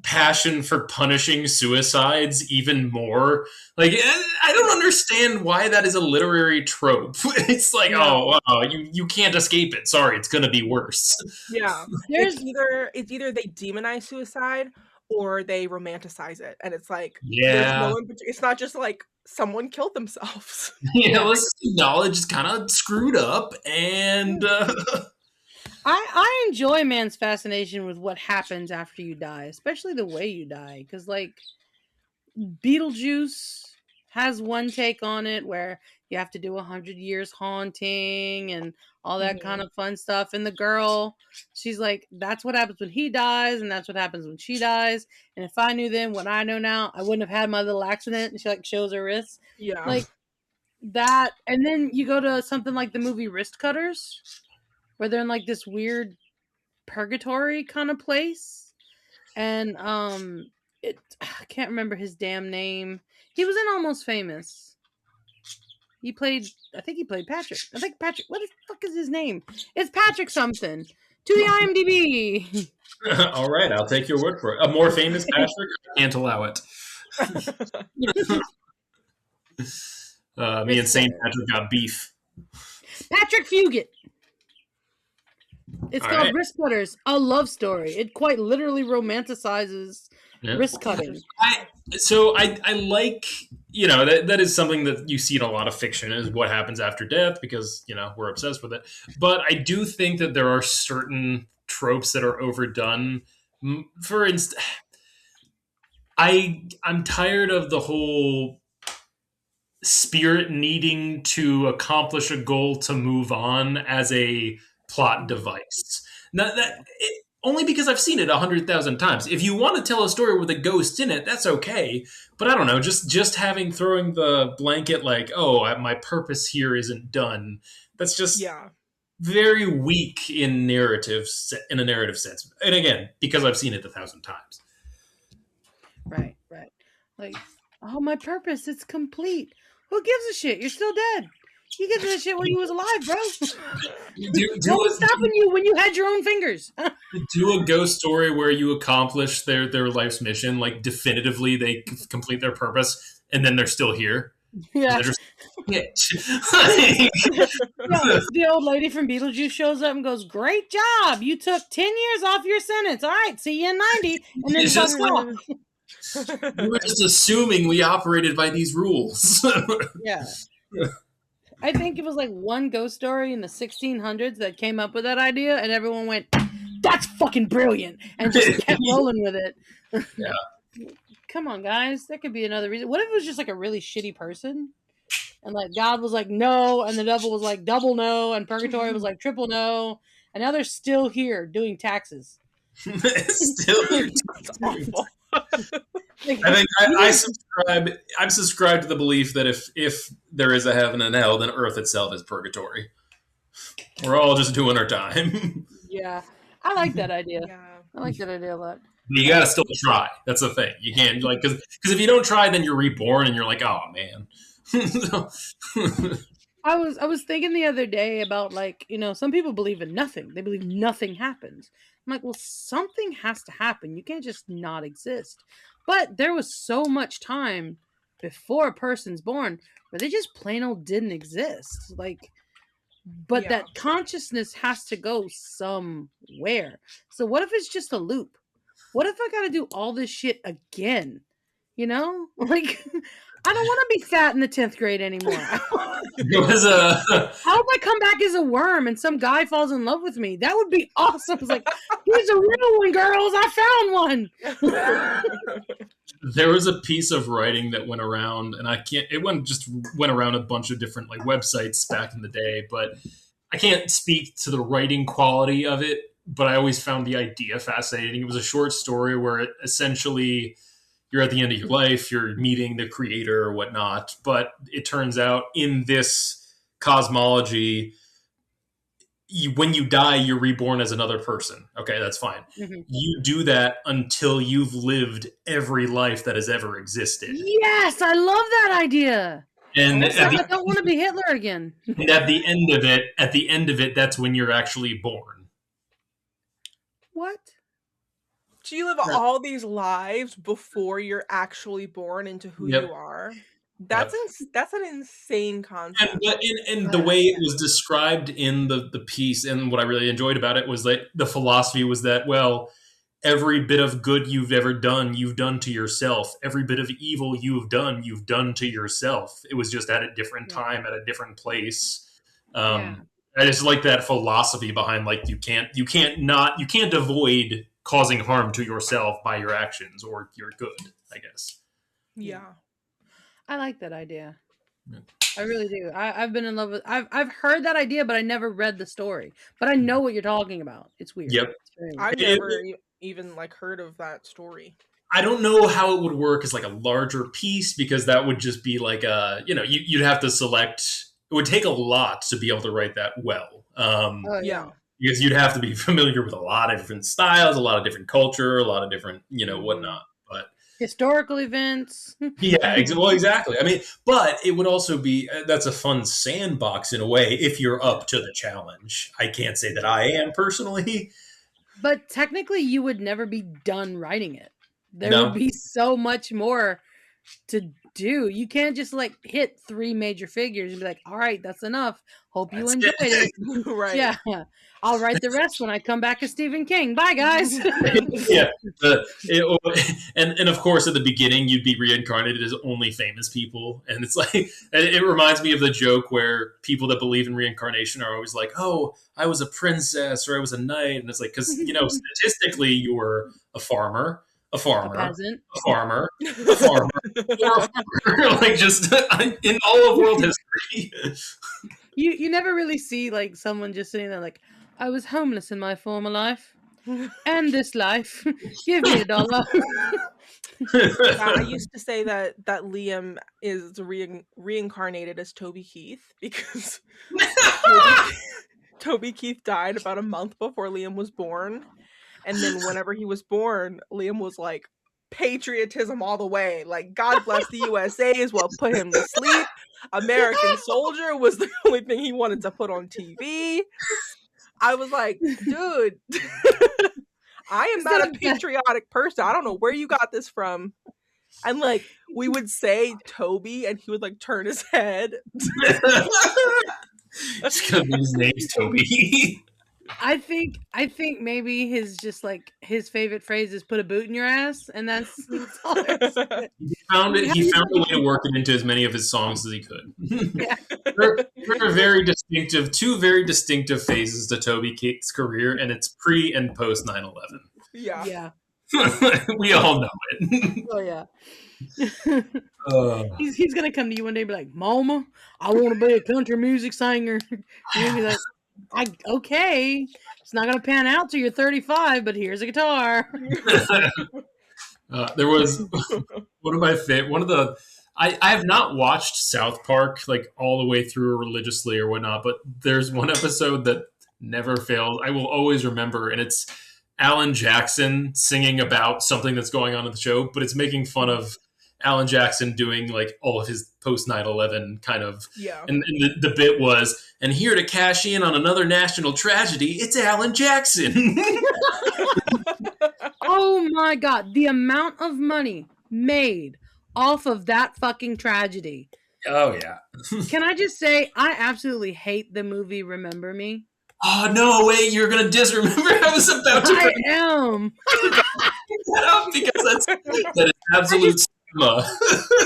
passion for punishing suicides even more. Like, I don't understand why that is a literary trope. It's like, you can't escape it. Sorry, it's gonna be worse. Yeah, it's either they demonize suicide or they romanticize it, and it's like, it's not just like someone killed themselves. Yeah, let's acknowledge it's kind of screwed up, and I enjoy man's fascination with what happens after you die, especially the way you die, because like Beetlejuice has one take on it where you have to do 100 years haunting and all that kind of fun stuff. And the girl, she's like, that's what happens when he dies, and that's what happens when she dies. And if I knew then what I know now, I wouldn't have had my little accident. And she like shows her wrists. Yeah. Like that. And then you go to something like the movie Wrist Cutters, where they're in like this weird purgatory kind of place. And I can't remember his damn name. He was in Almost Famous. I think he played Patrick. What the fuck is his name? It's Patrick something. To the IMDb. All right, I'll take your word for it. A more famous Patrick? I can't allow it. Me and St. Patrick got beef. Patrick Fugit. It's called Wrist Cutters, a love story. It quite literally romanticizes wrist cutting. I like that is something that you see in a lot of fiction, is what happens after death, because we're obsessed with it. But I do think that there are certain tropes that are overdone. For instance, I'm tired of the whole spirit needing to accomplish a goal to move on as a plot device. Now, only because I've seen it 100,000 times. If you want to tell a story with a ghost in it, that's okay. But I don't know, just throwing the blanket like, oh, my purpose here isn't done. That's just very weak in a narrative sense. And again, because I've seen it 1,000 times. Right. Like, oh, my purpose, it's complete. Who gives a shit? You're still dead. You get that shit when you was alive, bro. What was stopping you when you had your own fingers? Do a ghost story where you accomplish their life's mission, like definitively they complete their purpose, and then they're still here. Yeah. Just, the old lady from Beetlejuice shows up and goes, "Great job! You took 10 years off your sentence. All right, see you in 90." And then just off. We were just assuming we operated by these rules. Yeah. I think it was like one ghost story in the 1600s that came up with that idea, and everyone went, "That's fucking brilliant," and just kept rolling with it. Yeah. Come on, guys. There could be another reason. What if it was just like a really shitty person? And like God was like no, and the devil was like double no, and purgatory was like triple no, and now they're still here doing taxes. Still, that's awful. I think I'm subscribed to the belief that if there is a heaven and hell, then Earth itself is purgatory. We're all just doing our time. Yeah, I like that idea. Yeah. I like that idea a lot. But you gotta still try. That's the thing. You can't because if you don't try, then you're reborn, and you're like, oh man. I was thinking the other day about some people believe in nothing. They believe nothing happens. I'm like, well, something has to happen. You can't just not exist. But there was so much time before a person's born where they just plain old didn't exist. But that consciousness has to go somewhere. So what if it's just a loop? What if I got to do all this shit again? I don't want to be fat in the 10th grade anymore. How if I come back as a worm and some guy falls in love with me? That would be awesome. It's like, here's a real one, girls. I found one. There was a piece of writing that went around, and went around a bunch of different websites back in the day, but I can't speak to the writing quality of it, but I always found the idea fascinating. It was a short story where it essentially, you're at the end of your life, you're meeting the creator or whatnot, but it turns out in this cosmology, when you die, you're reborn as another person. Okay, that's fine. Mm-hmm. You do that until you've lived every life that has ever existed. Yes, I love that idea. And I don't want to be Hitler again. And at the end of it, that's when you're actually born. What? So you live all these lives before you're actually born into who you are? That's an insane concept. And the way it was described in the piece, and what I really enjoyed about it was that the philosophy was that, well, every bit of good you've ever done, you've done to yourself. Every bit of evil you've done to yourself. It was just at a different time, at a different place. I just like that philosophy behind you can't avoid causing harm to yourself by your actions or your good, I guess. Yeah. I like that idea. Yeah. I really do. I've been in love with. I've heard that idea, but I never read the story. But I know what you're talking about. It's weird. Yep. I've never even heard of that story. I don't know how it would work as a larger piece, because that would just be you'd have to select. It would take a lot to be able to write that well. Yeah. Because you'd have to be familiar with a lot of different styles, a lot of different culture, a lot of different whatnot. But historical events. Yeah, well, exactly. I mean, but it would also be, that's a fun sandbox in a way if you're up to the challenge. I can't say that I am personally. But technically you would never be done writing it. There would be so much more to do. You can't just like hit 3 major figures and be like, all right, that's enough. Hope you That's enjoyed it. Right. Yeah. I'll write the rest when I come back as Stephen King. Bye, guys. Yeah, and of course at the beginning you'd be reincarnated as only famous people, and it's like it reminds me of the joke where people that believe in reincarnation are always like, "Oh, I was a princess or I was a knight," and it's like because statistically you were a farmer, a A farmer, peasant. a farmer, a farmer, or a farmer, like just in all of world history. You never really see like someone just sitting there like, I was homeless in my former life and this life. Give me $1. Yeah, I used to say that Liam is reincarnated as Toby Keith because Toby Keith died about a month before Liam was born. And then whenever he was born, Liam was like, patriotism all the way. Like, God bless the USA is what put him to sleep. American Soldier was the only thing he wanted to put on TV. I was like, dude, I am not a patriotic person. I don't know where you got this from. And like, we would say Toby, and he would like turn his head. Just because his name's Toby. I think maybe his just like his favorite phrase is "put a boot in your ass," and that's all there's to it. He found a way to work it into as many of his songs as he could. Yeah. There are very distinctive, two very distinctive phases to Toby Keith's career, and it's pre and post 9/11. Yeah. We all know it. Oh yeah. He's gonna come to you one day and be like, "Mama, I want to be a country music singer." You're gonna be like, okay, it's not gonna pan out till you're 35, but here's a guitar. There was one of my favorite. I have not watched South Park like all the way through religiously or whatnot, but there's one episode that never fails. I will always remember, and it's Alan Jackson singing about something that's going on in the show, but it's making fun of Alan Jackson doing like all of his post 9/11 kind of. Yeah. And the bit was, and here to cash in on another national tragedy, it's Alan Jackson. Oh my god, the amount of money made off of that fucking tragedy. Oh yeah. Can I just say, I absolutely hate the movie Remember Me. Oh no! Wait, you're gonna disremember. I was about to. I am. Because that is absolute cinema.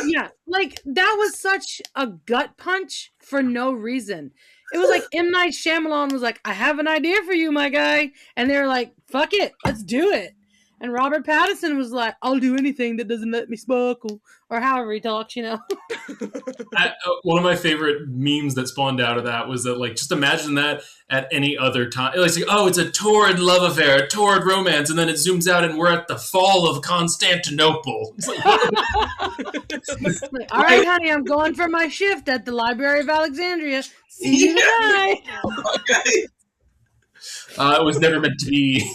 Yeah, like that was such a gut punch for no reason. It was like M. Night Shyamalan was like, "I have an idea for you, my guy," and they were like, "Fuck it, let's do it." And Robert Pattinson was like, "I'll do anything that doesn't let me sparkle," or however he talks, One of my favorite memes that spawned out of that was that, like, just imagine that at any other time. It's like, oh, it's a torrid love affair, a torrid romance, and then it zooms out and we're at the fall of Constantinople. It's like, all right, honey, I'm going for my shift at the Library of Alexandria. See you tonight. Okay. It was never meant to be.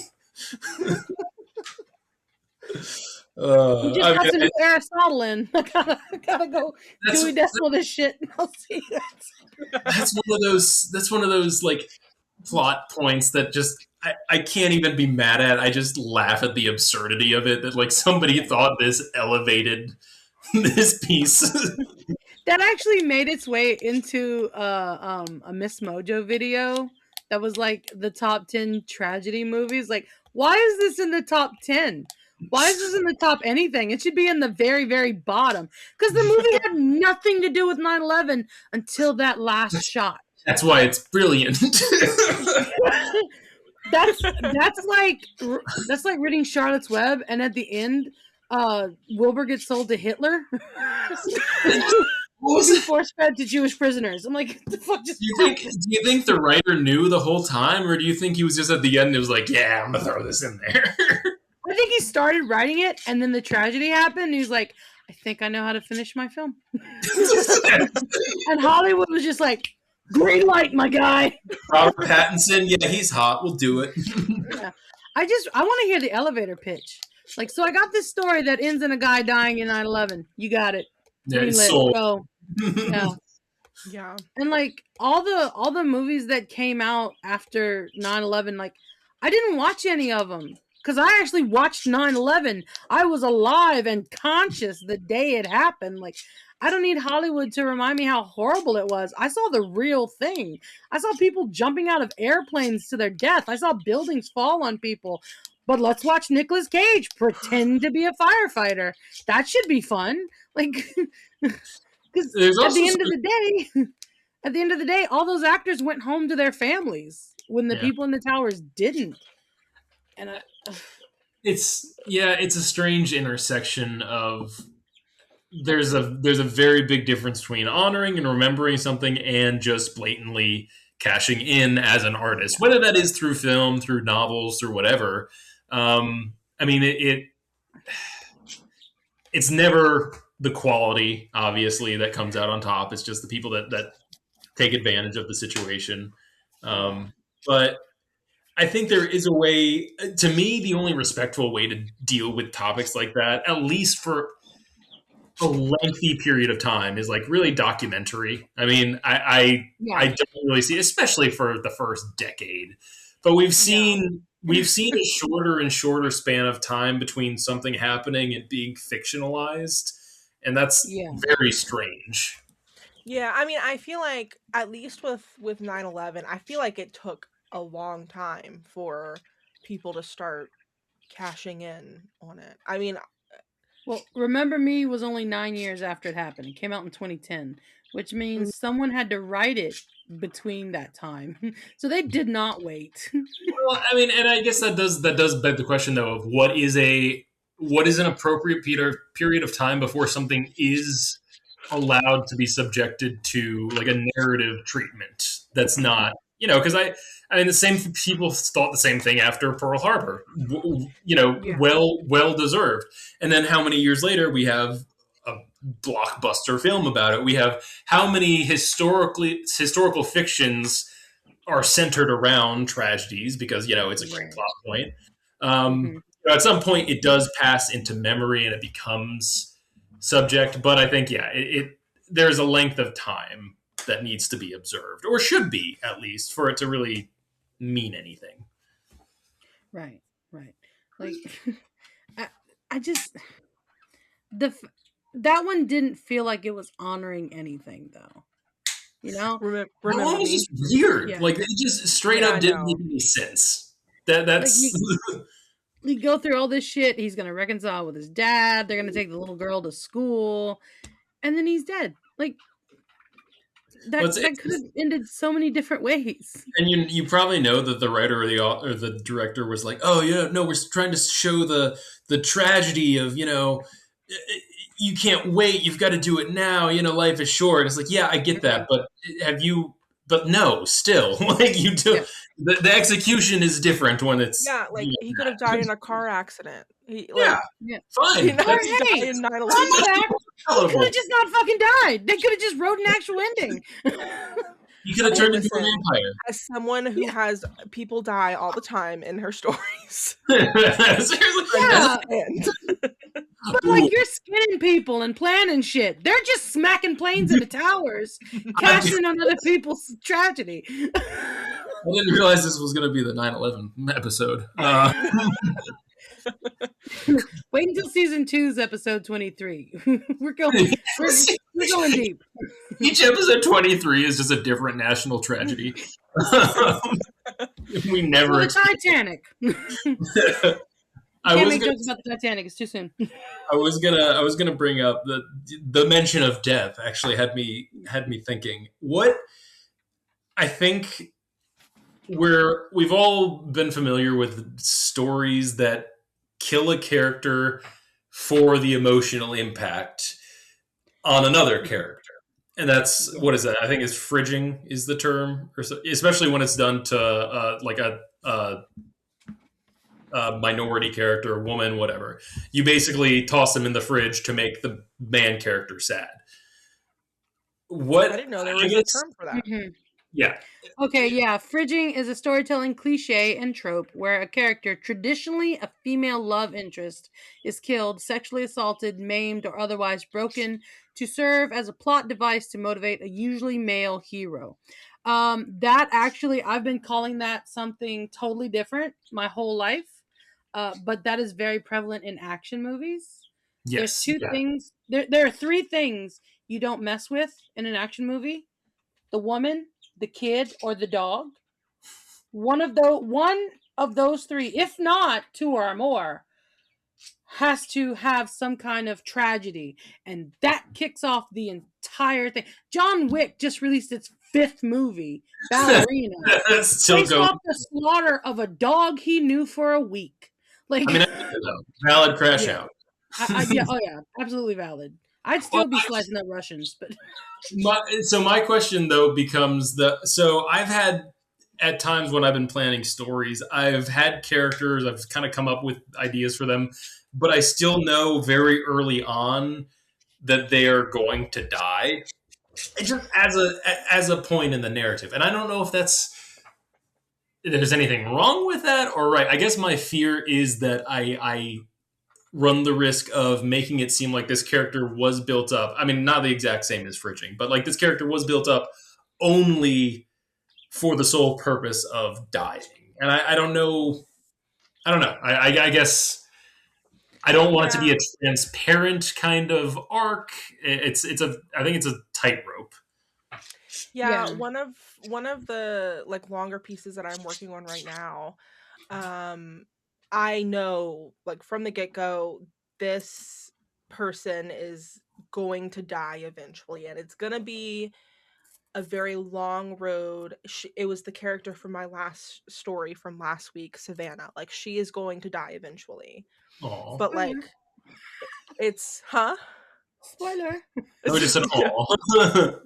You just got some new Aristotle in. I gotta go Dewey Decimal this shit. I'll see you. That's one of those like plot points that just I can't even be mad at. I just laugh at the absurdity of it. That like somebody thought this elevated this piece. That actually made its way into a Miss Mojo video that was like the top 10 tragedy movies. Like, why is this in the top 10? Why is this in the top anything? It should be in the very, very bottom. Because the movie had nothing to do with 9/11 until that last shot. That's why it's brilliant. That's like reading Charlotte's Web, and at the end, Wilbur gets sold to Hitler. Force fed to Jewish prisoners. I'm like, what the fuck just do you think the writer knew the whole time, or do you think he was just at the end and was like, yeah, I'm gonna throw this in there? I think he started writing it, and then the tragedy happened, and he was like, I think I know how to finish my film. And Hollywood was just like, green light, my guy. Robert Pattinson, yeah, he's hot. We'll do it. Yeah. I want to hear the elevator pitch. Like, so I got this story that ends in a guy dying in 9/11. You got it. Yeah, it's sold. Go. Yeah. Yeah. And like all the movies that came out after 9/11, like I didn't watch any of them because I actually watched 9/11. I was alive and conscious the day it happened. Like, I don't need Hollywood to remind me how horrible it was. I saw the real thing. I saw people jumping out of airplanes to their death. I saw buildings fall on people. But let's watch Nicolas Cage pretend to be a firefighter. That should be fun. Like, because at the end of the day, all those actors went home to their families when the people in the towers didn't. And it's a strange intersection of there's a very big difference between honoring and remembering something and just blatantly cashing in as an artist, whether that is through film, through novels, through whatever. I mean, it's never the quality, obviously, that comes out on top. It's just the people that take advantage of the situation. But I think there is a way, to me, the only respectful way to deal with topics like that, at least for a lengthy period of time, is like really documentary. I mean, I don't really see, especially for the first decade, but we've seen a shorter and shorter span of time between something happening and being fictionalized, and that's very strange. Yeah, I mean, I feel like at least with 9/11, I feel like it took a long time for people to start cashing in on it. I mean, well, Remember Me was only 9 years after it happened. It came out in 2010, which means someone had to write it between that time. So they did not wait. Well, I mean, and I guess that does beg the question though of what is an appropriate period of time before something is allowed to be subjected to like a narrative treatment that's not, because I mean the same people thought the same thing after Pearl Harbor, well deserved. And then how many years later we have a blockbuster film about it. We have how many historical fictions are centered around tragedies because it's a great plot point. At some point, it does pass into memory and it becomes subject. But I think there's a length of time that needs to be observed, or should be at least, for it to really mean anything. Right. Like, I just that one didn't feel like it was honoring anything though. remember that one was just weird. Yeah. Like it just straight up didn't make any sense. That's like you go through all this shit. He's gonna reconcile with his dad. They're gonna take the little girl to school, and then he's dead. Like that could have ended so many different ways. And you probably know that the writer or the director was like, oh yeah, no, we're trying to show the tragedy of you can't wait. You've got to do it now. Life is short. And it's like, yeah, I get that. But but no, still, like you do. Yeah. The execution is different when it's. Yeah, like he could have died in a car accident. Fine. He died in 9/11. He could have just not fucking died. They could have just wrote an actual ending. You could have turned into a vampire. As someone who has people die all the time in her stories. But like you're skinning people and planning shit. They're just smacking planes into towers, cashing on other people's tragedy. I didn't realize this was going to be the 9/11 episode. Wait until season 2's episode 23. We're going deep. Each episode 23 is just a different national tragedy. We never. The Titanic. I can't make jokes about the Titanic. It's too soon. I was gonna bring up the mention of death. Actually, had me thinking. What I think we've all been familiar with stories that kill a character for the emotional impact on another character, and that's what is that? I think it's fridging is the term, or so, especially when it's done to like a minority character, woman, whatever. You basically toss them in the fridge to make the man character sad. I didn't know there was a term for that. Mm-hmm. Yeah. Okay, yeah. Fridging is a storytelling cliche and trope where a character, traditionally a female love interest, is killed, sexually assaulted, maimed, or otherwise broken to serve as a plot device to motivate a usually male hero. That actually, I've been calling that something totally different my whole life. but that is very prevalent in action movies. There's Yes. two things. There are three things you don't mess with in an action movie: the woman, the kid, or the dog. One of those three, if not two or more, has to have some kind of tragedy, and that kicks off the entire thing. John Wick just released its 5th movie, Ballerina, Still based going. off the slaughter of a dog he knew for a week. Like, I mean, valid crash yeah. out. Yeah, absolutely valid. I'd still be slicing up Russians, but my question though becomes so I've had at times when I've been planning stories, I've had characters, I've kind of come up with ideas for them, but I still know very early on that they are going to die. It's just as a point in the narrative, and I don't know if there's anything wrong with that or right. I guess my fear is that I run the risk of making it seem like this character was built up. I mean, not the exact same as Fridging, but like this character was built up only for the sole purpose of dying. And I don't know. I don't know. I guess I don't want it to be a transparent kind of arc. I think it's a tightrope. Yeah, one of the like longer pieces that I'm working on right now, I know like from the get-go this person is going to die eventually, and it's going to be a very long road. It was the character from my last story from last week, Savannah. Like, she is going to die eventually. Aww. But like it's spoiler. I just said aww.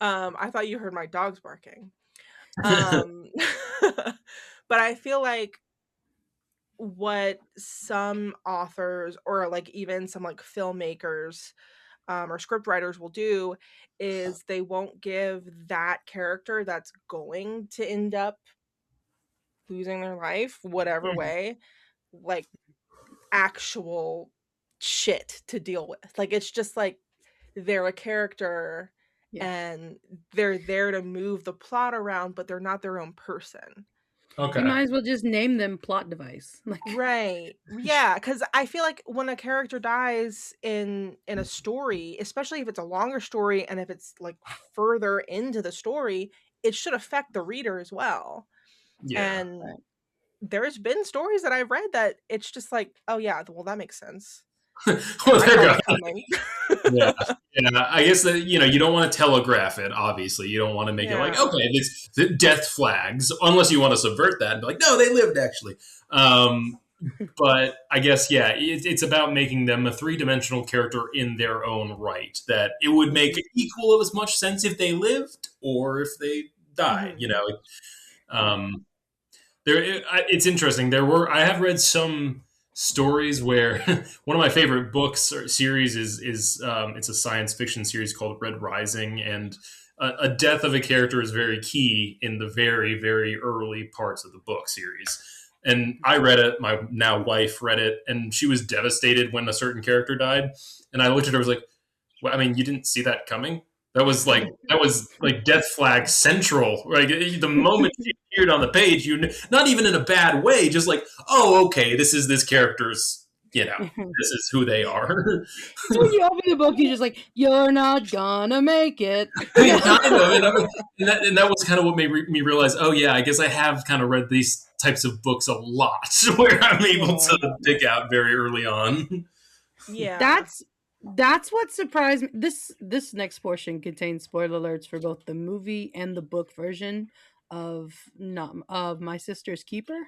I thought you heard my dogs barking. But I feel like what some authors or like even some like filmmakers or script writers will do is they won't give that character that's going to end up losing their life whatever way like actual shit to deal with. Like, it's just like they're a character and they're there to move the plot around, but they're not their own person. Okay. You might as well just name them plot device. Like, right. Yeah, because I feel like when a character dies in a story, especially if it's a longer story and if it's like further into the story, it should affect the reader as well. Yeah. And there's been stories that I've read that it's just like, oh yeah, well that makes sense. Well, there you go. Yeah. I guess that you don't want to telegraph it. Obviously, you don't want to make it like, okay, this death flags, unless you want to subvert that and be like, no, they lived actually. But I guess it's about making them a 3-dimensional character in their own right. That it would make equal of as much sense if they lived or if they died. It's interesting. I have read some stories where one of my favorite books or series is it's a science fiction series called Red Rising, and a death of a character is very key in the very, very early parts of the book series. And I read it, my now wife read it, and she was devastated when a certain character died. And I looked at her, I was like, well, I mean, you didn't see that coming? That was like death flag central. Like the moment she appeared on the page, not even in a bad way, just like, oh, okay, this is this character's, this is who they are. So when you open the book, you're just like, you're not gonna make it. I mean, kind of, and that was kind of what made me realize, oh yeah, I guess I have kind of read these types of books a lot, where I'm able to pick out very early on. Yeah, that's what surprised me. This next portion contains spoiler alerts for both the movie and the book version of My Sister's Keeper.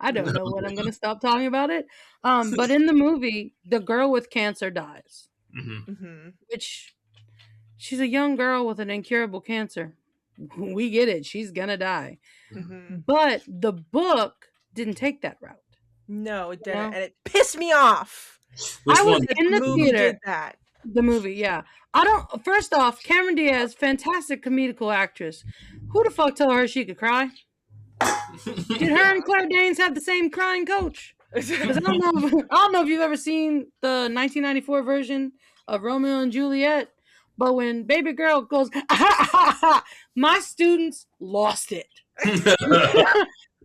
I don't know when I'm going to stop talking about it. But in the movie, the girl with cancer dies, which she's a young girl with an incurable cancer. We get it. She's gonna die. But the book didn't take that route. No, it didn't, and it pissed me off. I was in the theater. Did that. The movie, yeah. First off, Cameron Diaz, fantastic comedical actress. Who the fuck told her she could cry? Did her and Claire Danes have the same crying coach? Because I don't know if you've ever seen the 1994 version of Romeo and Juliet, but when baby girl goes, my students lost it.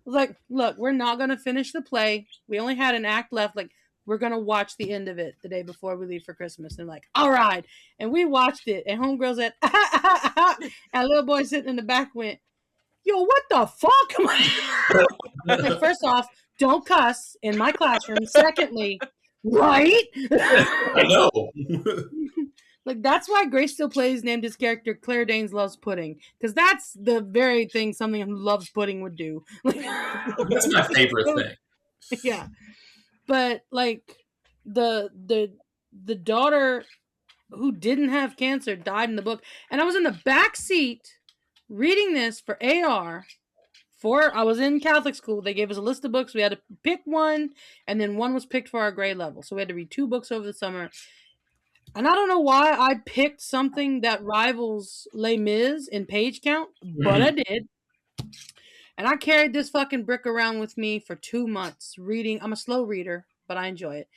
was like, look, we're not going to finish the play. We only had an act left. Like, we're going to watch the end of it the day before we leave for Christmas. And like, all right. And we watched it. And homegirl said, and little boy sitting in the back went, yo, what the fuck? Like, first off, don't cuss in my classroom. Secondly, right? I know. Like, that's why Grace Still Plays named his character Claire Danes Loves Pudding. Because that's the very thing something who loves pudding would do. That's my favorite thing. Yeah. But, like, the daughter who didn't have cancer died in the book. And I was in the back seat reading this for AR. I was in Catholic school. They gave us a list of books. We had to pick one, and then one was picked for our grade level. So we had to read 2 books over the summer. And I don't know why I picked something that rivals Les Mis in page count, but I did. And I carried this fucking brick around with me for 2 months reading. I'm a slow reader, but I enjoy it.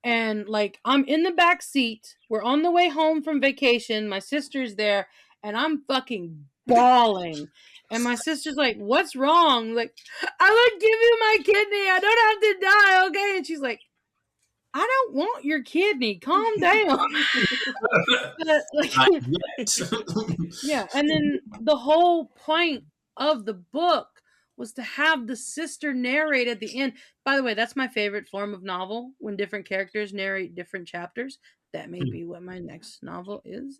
And, like, I'm in the back seat. We're on the way home from vacation. My sister's there, and I'm fucking bawling. And my sister's like, what's wrong? Like, I would give you my kidney. I don't have to die, okay? And she's like, I don't want your kidney. Calm down. Yeah, and then the whole point of the book was to have the sister narrate at the end. By the way, that's my favorite form of novel, when different characters narrate different chapters. That may be what my next novel is.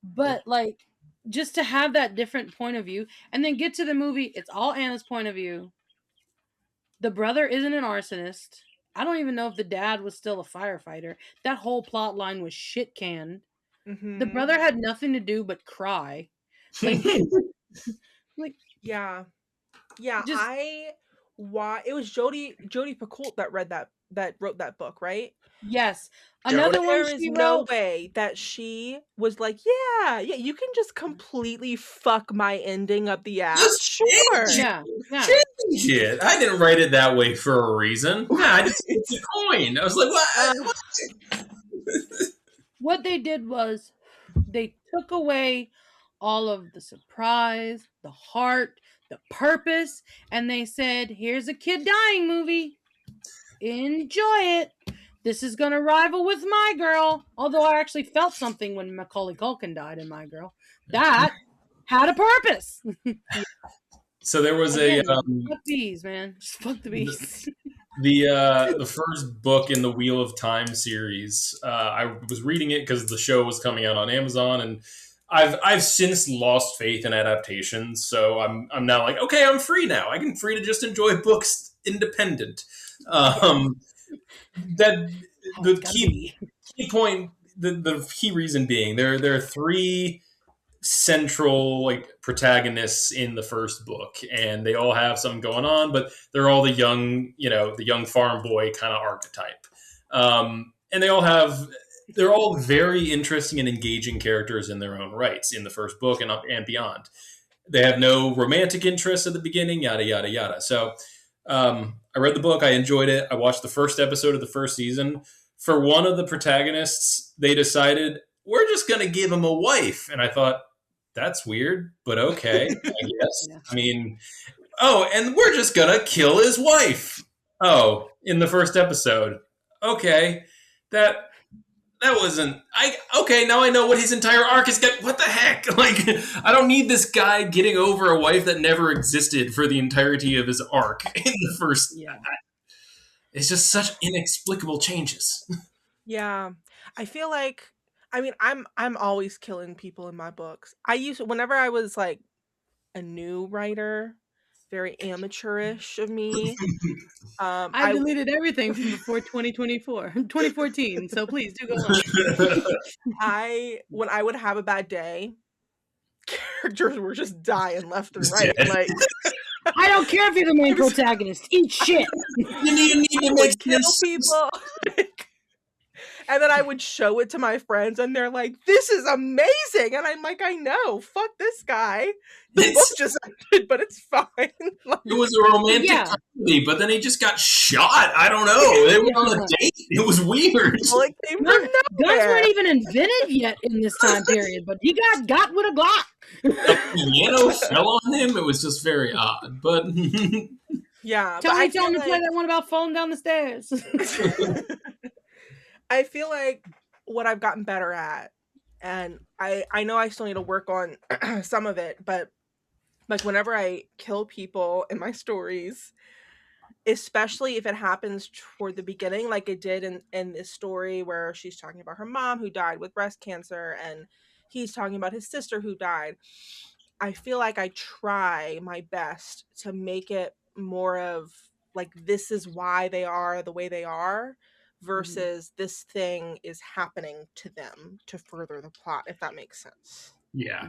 But, like, just to have that different point of view, and then get to the movie, it's all Anna's point of view. The brother isn't an arsonist. I don't even know if the dad was still a firefighter. That whole plot line was shit canned. Mm-hmm. The brother had nothing to do but cry. Like, yeah. It was Jodi Picoult that wrote that book, right? Yes. Another one. There is no way that she was like, yeah, you can just completely fuck my ending up the ass. Sure. Yeah. Change it. I didn't write it that way for a reason. Yeah, I just it's a coin. I was like, what? What they did was they took away all of the surprise, the heart, the purpose, and they said, here's a kid dying movie. Enjoy it. This is going to rival with My Girl. Although I actually felt something when Macaulay Culkin died in My Girl. That had a purpose. So there was fuck bees, man. Just fuck the bees. The first book in the Wheel of Time series. I was reading it because the show was coming out on Amazon, and I've since lost faith in adaptations. So I'm now like, okay, I'm free now. I can free to just enjoy books independent. That the key point, the key reason being there are 3 central, like, protagonists in the first book, and they all have something going on, but they're all the young farm boy kind of archetype, and they're all very interesting and engaging characters in their own rights in the first book and beyond. They have no romantic interest at the beginning, yada yada yada. So I read the book. I enjoyed it. I watched the first episode of the first season. For one of the protagonists, they decided, we're just going to give him a wife. And I thought, that's weird, but okay, I guess. Yeah. I mean, and we're just going to kill his wife. In the first episode. Okay, that wasn't... Okay, now I know what his entire arc is. What the heck? Like, I don't need this guy getting over a wife that never existed for the entirety of his arc in the first... Yeah. It's just such inexplicable changes. Yeah. I feel like... I mean, I'm always killing people in my books. Whenever I was, like, a new writer, very amateurish of me... I deleted everything from before 2014, so please do go on. When I would have a bad day, characters were just dying left and right. Like, I don't care if you're the main protagonist. Eat shit. You need to make kill people. And then I would show it to my friends, and they're like, "This is amazing!" And I'm like, "I know, fuck this guy. The book just ended, but it's fine." Like, it was a romantic comedy, but then he just got shot. I don't know. They were on a date. It was weird. Like, guns weren't even invented yet in this time period, but he got with a Glock. a piano fell on him. It was just very odd, but Yeah, but Tony told me to play that one about falling down the stairs. I feel like what I've gotten better at, and I know I still need to work on some of it, but like whenever I kill people in my stories, especially if it happens toward the beginning, like it did in this story where she's talking about her mom who died with breast cancer, and he's talking about his sister who died. I feel like I try my best to make it more of like this is why they are the way they are versus this thing is happening to them to further the plot, if that makes sense. yeah.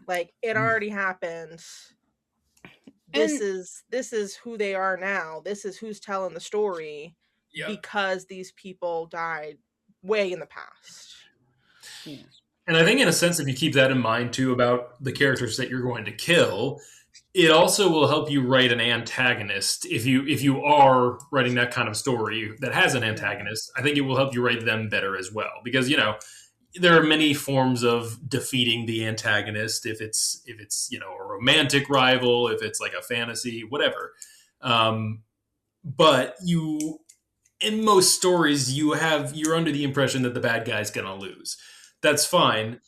Like it already happened. This is who they are now. This is who's telling the story because these people died way in the past. Yeah. And I think, in a sense, if you keep that in mind too about the characters that you're going to kill, it also will help you write an antagonist. If you are writing that kind of story that has an antagonist, I think it will help you write them better as well. Because there are many forms of defeating the antagonist. If it's a romantic rival, if it's like a fantasy, whatever. But in most stories, you're under the impression that the bad guy's going to lose. That's fine.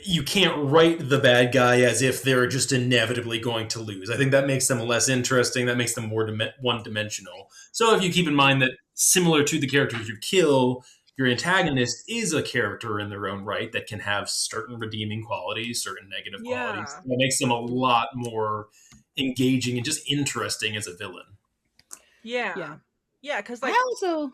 You can't write the bad guy as if they're just inevitably going to lose. I think that makes them less interesting. That makes them more one-dimensional. So if you keep in mind that similar to the characters you kill, your antagonist is a character in their own right that can have certain redeeming qualities, certain negative qualities. That makes them a lot more engaging and just interesting as a villain. Yeah, because I also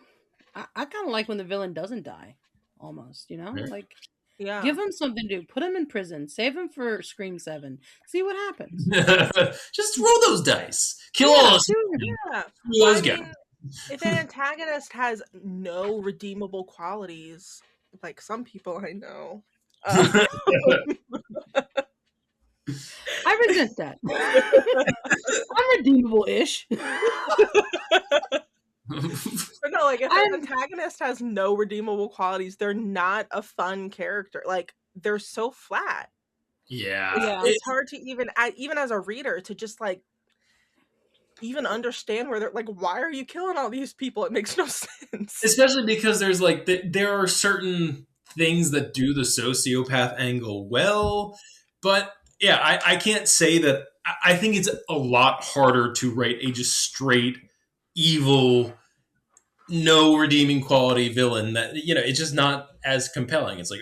I kind of like when the villain doesn't die. Almost, like give him something to do. Put him in prison. Save him for Scream 7. See what happens. Just roll those dice. Kill all those. Yeah. Well, I mean, if an antagonist has no redeemable qualities, like some people I know, I resent that. I'm redeemable-ish. No, like if an antagonist has no redeemable qualities, they're not a fun character. Like they're so flat. Yeah. It's hard to even as a reader to just like even understand where they're like, why are you killing all these people? It makes no sense. Especially because there's like there are certain things that do the sociopath angle well, but yeah, I can't say that. I think it's a lot harder to write a just straight evil, no redeeming quality villain that it's just not as compelling. It's like,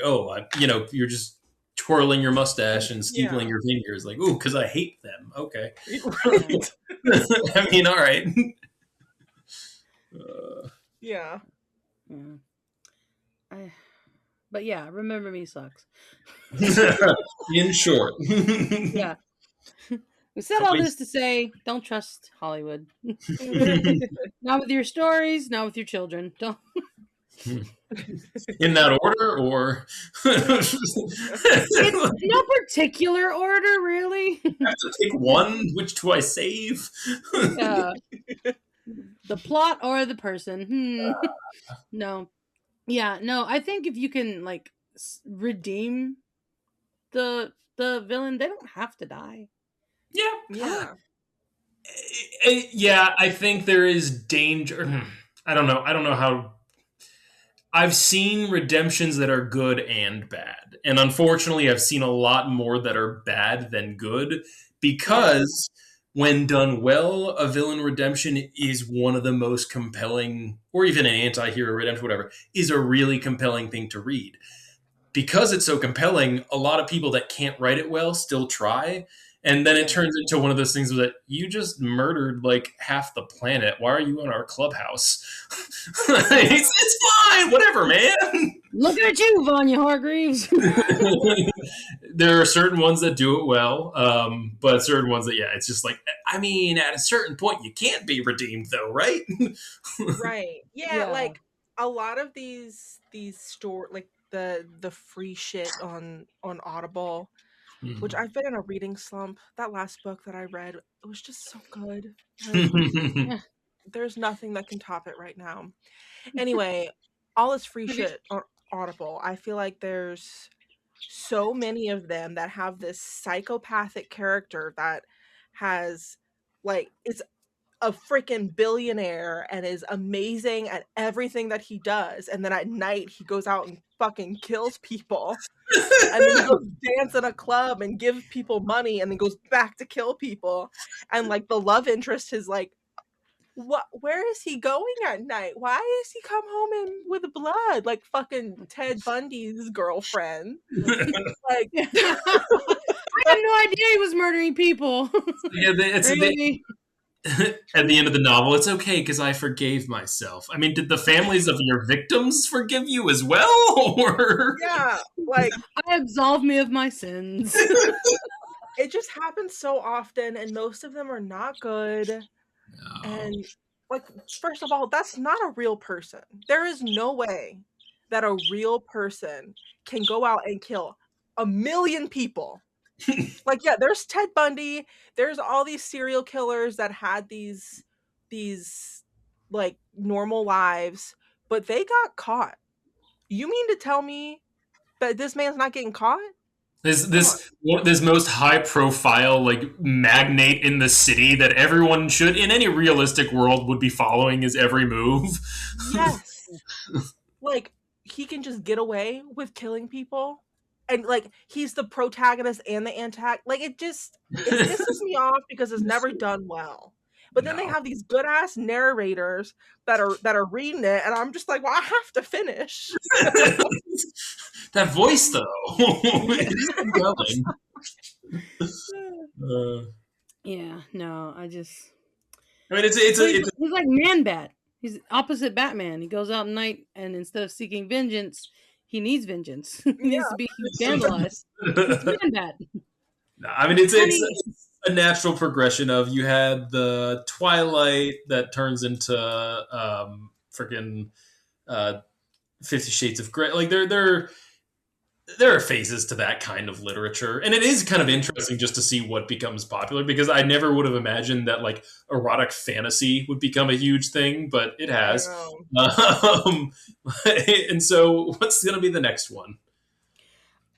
you're just twirling your mustache and steepling your fingers, like, ooh, because I hate them. Okay, right. I mean, all right. Yeah. But yeah, Remember Me sucks. In short. Yeah. We said all this to say, don't trust Hollywood. Not with your stories, not with your children. Don't. In that order, or in no particular order, really. I have to pick one. Which do I save? The plot or the person? No. Yeah, no. I think if you can like redeem the villain, they don't have to die. Yeah. Yeah, I think there is danger. I don't know how. I've seen redemptions that are good and bad. And unfortunately, I've seen a lot more that are bad than good because when done well, a villain redemption is one of the most compelling, or even an anti-hero redemption, whatever, is a really compelling thing to read. Because it's so compelling, a lot of people that can't write it well still try. And then it turns into one of those things that you just murdered like half the planet. Why are you in our clubhouse? It's fine, whatever, man. Looking at you, Vanya Hargreaves. There are certain ones that do it well, but certain ones that, it's just like, I mean, at a certain point, you can't be redeemed, though, right? Right. Yeah, like a lot of these like the free shit on Audible. Which I've been in a reading slump. That last book that I read, it was just so good. Like, there's nothing that can top it right now. Anyway, all this free shit on Audible. I feel like there's so many of them that have this psychopathic character that has like is a freaking billionaire and is amazing at everything that he does, and then at night he goes out and fucking kills people, and then he goes dance in a club and gives people money and then goes back to kill people, and like the love interest is like, what, where is he going at night? Why does he come home in with blood like fucking Ted Bundy's girlfriend? Like I had no idea he was murdering people. Yeah, Really? at the end of the novel, it's okay because I forgave myself. I mean, did the families of your victims forgive you as well? Or yeah, like I absolve me of my sins. it just happens so often, and most of them are not good. No. And like, first of all, that's not a real person. There is no way that a real person can go out and kill 1,000,000 people. Like, yeah, there's Ted Bundy, there's all these serial killers that had these like normal lives, but they got caught. You mean to tell me that this man's not getting caught? This most high profile like magnate in the city that everyone should in any realistic world would be following his every move. Yes. Like, he can just get away with killing people, and like he's the protagonist and the antagonist. Like, it pisses me off because it's never done well. But then they No. have these good ass narrators that are reading it, and I'm just like, well, I have to finish. That voice though. It's compelling. Yeah, no, I mean, he's like Man-Bat. He's opposite Batman. He goes out at night, and instead of seeking vengeance, he needs vengeance. He needs to be vandalized. It's Man-Bat. No, I mean, it's a natural progression of you had the Twilight that turns into freaking 50 Shades of Grey. Like there are phases to that kind of literature, and it is kind of interesting just to see what becomes popular, because I never would have imagined that like erotic fantasy would become a huge thing, but it has. And so what's going to be the next one?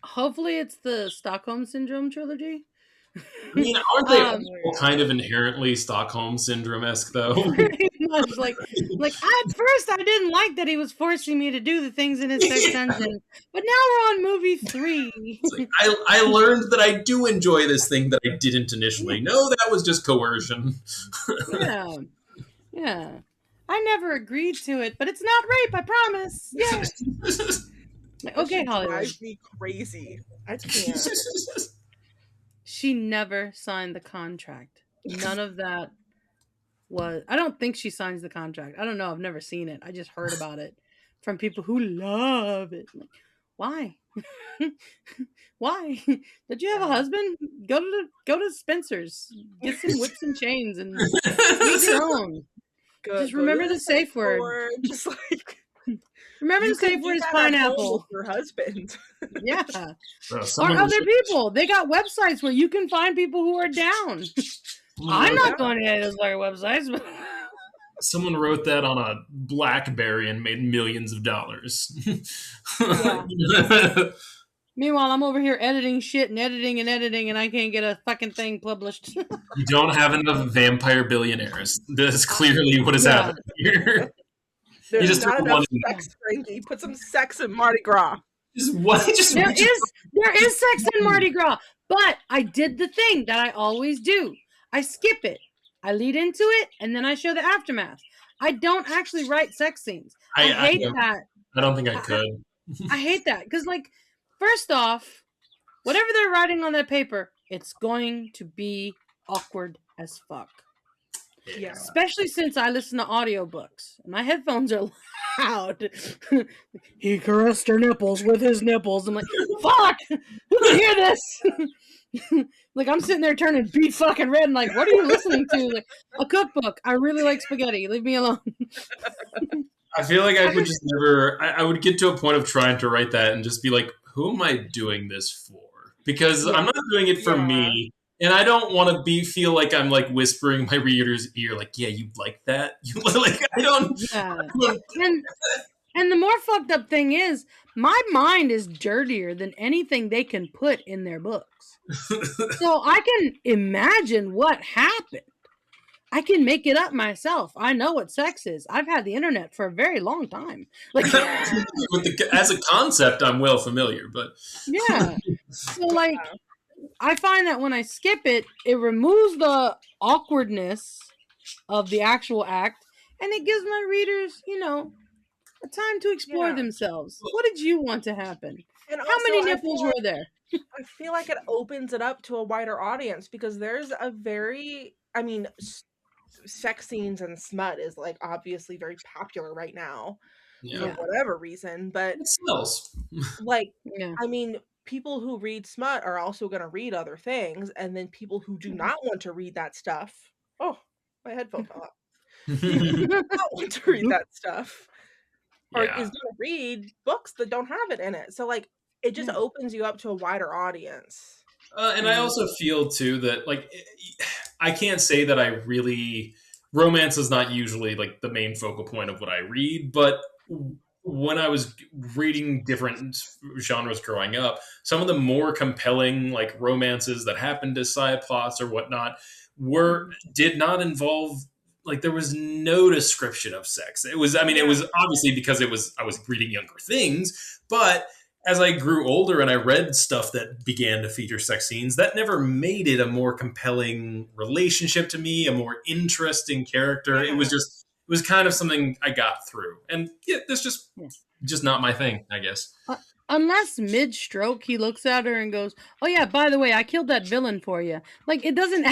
Hopefully it's the Stockholm Syndrome trilogy. I mean, aren't they all kind of inherently Stockholm Syndrome-esque, though? Pretty much. Like at first I didn't like that he was forcing me to do the things in his sex dungeon, but now we're on movie 3. Like, I learned that I do enjoy this thing that I didn't initially. No, that was just coercion. Yeah. I never agreed to it, but it's not rape, I promise. Yeah. Like, okay, Hollywood. Drives me crazy. I can't. She never signed the contract. None of that was... I don't think she signs the contract. I don't know. I've never seen it. I just heard about it from people who love it. Like, why? Why? Did you have a husband? Go to Spencer's. Get some whips and chains and make your own. Just remember the safe word. Just like... Remember the safe word is pineapple. Your husband. Yeah. Or other people. They got websites where you can find people who are down. I'm not going to any of those other websites. But... Someone wrote that on a BlackBerry and made millions of dollars. Yeah. Meanwhile, I'm over here editing shit and editing, and I can't get a fucking thing published. You don't have enough vampire billionaires. That's clearly what is happening here. There's not enough sex, Frankie. Put some sex in Mardi Gras. There is sex in Mardi Gras, but I did the thing that I always do. I skip it. I lead into it, and then I show the aftermath. I don't actually write sex scenes. I hate that. I don't think I could. I hate that because, like, first off, whatever they're writing on that paper, it's going to be awkward as fuck. Yeah. Especially since I listen to audiobooks. My headphones are loud. He caressed her nipples with his nipples. I'm like, fuck! Who can hear this? Like, I'm sitting there turning beet fucking red and like, what are you listening to? Like, a cookbook. I really like spaghetti. Leave me alone. I feel like I would just never... I would get to a point of trying to write that and just be like, who am I doing this for? Because I'm not doing it for me. And I don't want to feel like I'm like whispering my reader's ear, like, yeah, you like that? You like, I don't. Yeah. And the more fucked up thing is, my mind is dirtier than anything they can put in their books. So I can imagine what happened. I can make it up myself. I know what sex is. I've had the internet for a very long time. Like, as a concept, I'm well familiar, but yeah. So, like, I find that when I skip it, it removes the awkwardness of the actual act, and it gives my readers, a time to explore themselves. What did you want to happen? And How also, many nipples were there? I feel like it opens it up to a wider audience because there's a very, I mean, sex scenes and smut is like obviously very popular right now for whatever reason, but it smells. like, I mean, people who read smut are also going to read other things, and then people who do not want to read that stuff. Oh, my headphone fell out. People who do not want to read that stuff is going to read books that don't have it in it. So, like, it just opens you up to a wider audience. And I also feel too that, like, I can't say that I really, romance is not usually like the main focal point of what I read, but when I was reading different genres growing up, some of the more compelling like romances that happened as side plots or whatnot did not involve, like, there was no description of sex. It was obviously because I was reading younger things, but as I grew older and I read stuff that began to feature sex scenes, that never made it a more compelling relationship to me, a more interesting character. It was kind of something I got through. And that's just not my thing, I guess. Unless mid-stroke he looks at her and goes, "Oh yeah, by the way, I killed that villain for you." Like, it doesn't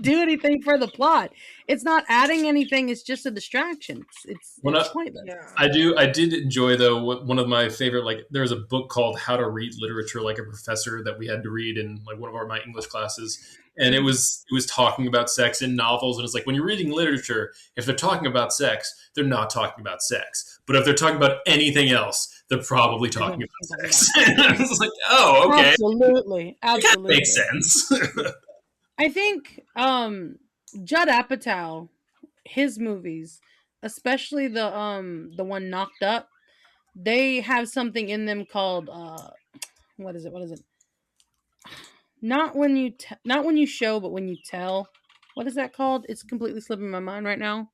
do anything for the plot. It's not adding anything. It's just a distraction. It's pointless. Yeah. I did enjoy, though, one of my favorite, like, there was a book called How to Read Literature Like a Professor that we had to read in like one of my English classes. And it was talking about sex in novels. And it's like, when you're reading literature, if they're talking about sex, they're not talking about sex. But if they're talking about anything else, they're probably talking about sex. It's like, oh, okay. Absolutely. That makes sense. I think Judd Apatow, his movies, especially the one Knocked Up, they have something in them called what is it? Not when you show, but when you tell. What is that called? It's completely slipping my mind right now.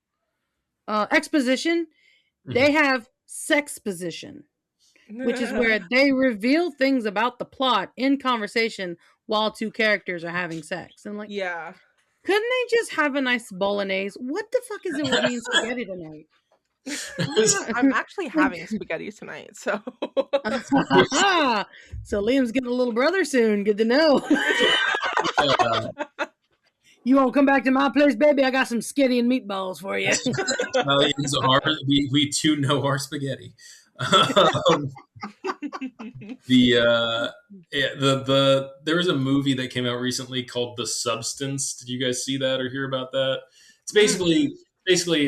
Exposition. Mm-hmm. They have sexposition, which is where they reveal things about the plot in conversation while two characters are having sex. And, like, yeah, couldn't they just have a nice bolognese? What the fuck is it with me and spaghetti tonight? I'm actually having spaghetti tonight, so so Liam's getting a little brother soon. Good to know. You won't come back to my place, baby? I got some skitty and meatballs for you. We too know our spaghetti. There was a movie that came out recently called The Substance. Did you guys see that or hear about that? It's basically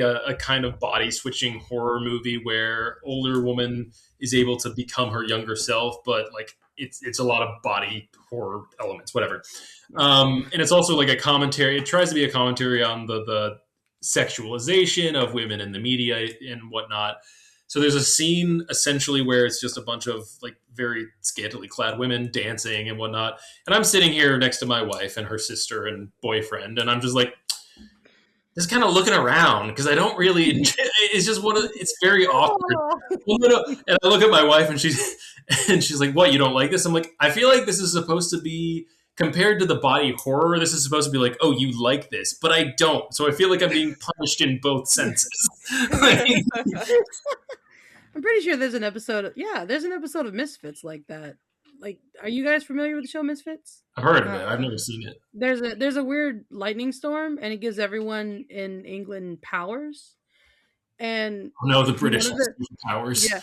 a kind of body switching horror movie where older woman is able to become her younger self, but like it's a lot of body horror elements, whatever. And it's also like a commentary. It tries to be a commentary on the sexualization of women in the media and whatnot. So there's a scene essentially where it's just a bunch of like very scantily clad women dancing and whatnot. And I'm sitting here next to my wife and her sister and boyfriend, and I'm just like, just kind of looking around because I don't really. It's just it's very awkward. And I look at my wife and she's like, "What? You don't like this?" I'm like, I feel like this is supposed to be, compared to the body horror, this is supposed to be like, oh, you like this, but I don't. So I feel like I'm being punished in both senses. I'm pretty sure there's an episode. There's an episode of Misfits like that. Like, are you guys familiar with the show Misfits? I've heard of it. I've never seen it. There's a weird lightning storm, and it gives everyone in England powers. And the British powers. Yeah,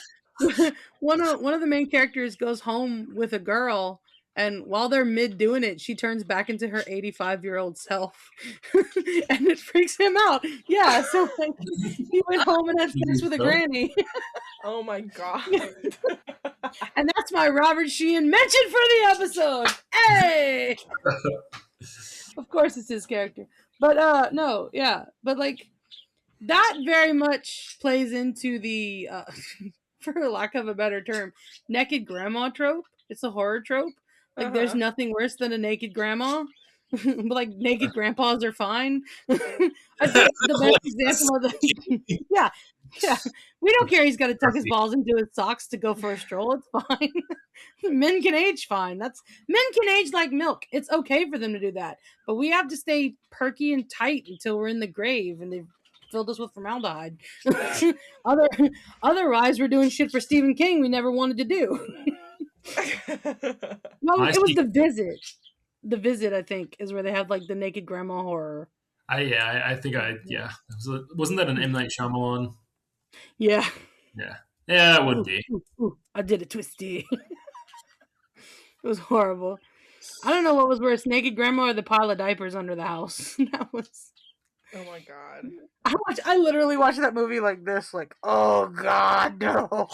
one of the main characters goes home with a girl, and while they're mid doing it, she turns back into her 85-year-old self, and it freaks him out. Yeah, so like, he went home and had sex with a granny. Oh my god! And that's my Robert Sheehan mention for the episode. Hey, of course it's his character, but no, yeah, but like that very much plays into the, for lack of a better term, naked grandma trope. It's a horror trope. Like, there's nothing worse than a naked grandma. But, like, naked grandpas are fine. I think the best example of the yeah, we don't care. He's got to tuck his balls into his socks to go for a stroll. It's fine. Men can age fine. Men can age like milk. It's okay for them to do that. But we have to stay perky and tight until we're in the grave and they've filled us with formaldehyde. Otherwise, we're doing shit for Stephen King we never wanted to do. No, it was The Visit. The Visit, I think, is where they have like the naked grandma horror. I think wasn't that an M. Night Shyamalan? Yeah. Yeah, it would be. Ooh, I did a twisty. It was horrible. I don't know what was worse, naked grandma or the pile of diapers under the house. That was. Oh my god. I literally watched that movie like this, like, oh god, no.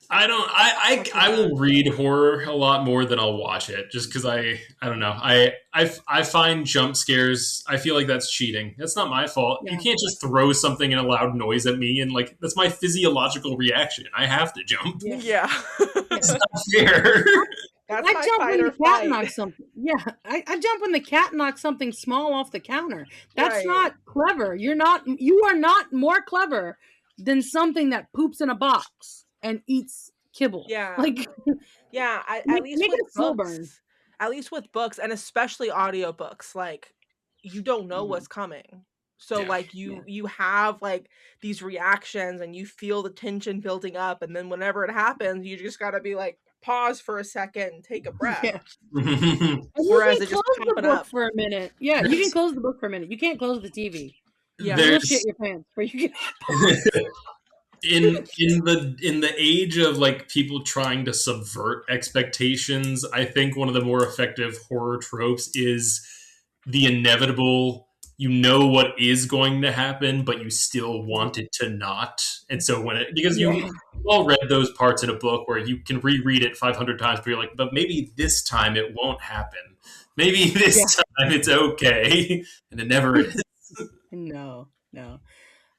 I will read horror a lot more than I'll watch it, just because I don't know. I find jump scares. I feel like that's cheating. That's not my fault. Yeah. You can't just throw something in a loud noise at me and like that's my physiological reaction. I have to jump. Yeah. It's not fair. That's I my jump fight when or the cat flight. knocks something. Yeah, I jump when the cat knocks something small off the counter. That's Right. not clever. You are not more clever than something that poops in a box and eats kibble. Yeah. Like, Yeah, at least make with it a slow books. burn. At least with books, and especially audiobooks, like you don't know what's coming. So Yeah. like you have like these reactions and you feel the tension building up, and then whenever it happens, you just gotta be like pause for a second and take a breath. Yeah. And Whereas you it can just close the popping book up. for a minute. Yeah, you can close the book for a minute. You can't close the TV. Yeah. You'll There's- shit your pants, but you can. in the age of like people trying to subvert expectations, I think one of the more effective horror tropes is the inevitable. You know what is going to happen, but you still want it to not. And so because you all read those parts in a book where you can reread it 500 times, but you're like, but maybe this time it won't happen. Maybe this time it's okay, and it never is. No.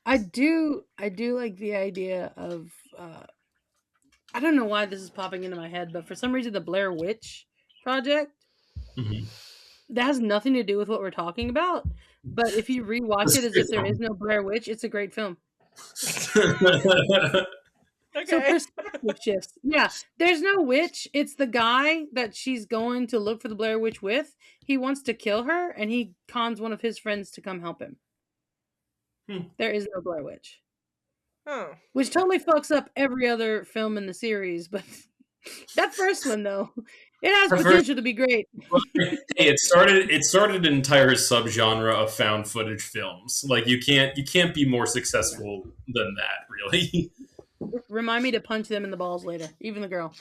I do like the idea of I don't know why this is popping into my head, but for some reason the Blair Witch Project that has nothing to do with what we're talking about. But if you rewatch it as if there is no Blair Witch, it's a great film. Okay. So perspective shifts. Yeah, there's no witch. It's the guy that she's going to look for the Blair Witch with. He wants to kill her, and he cons one of his friends to come help him. There is no Blair Witch. Oh. Which totally fucks up every other film in the series, but that first one though, it has potential to be great. Hey, it started an entire subgenre of found footage films. Like you can't be more successful than that, really. Remind me to punch them in the balls later, even the girl.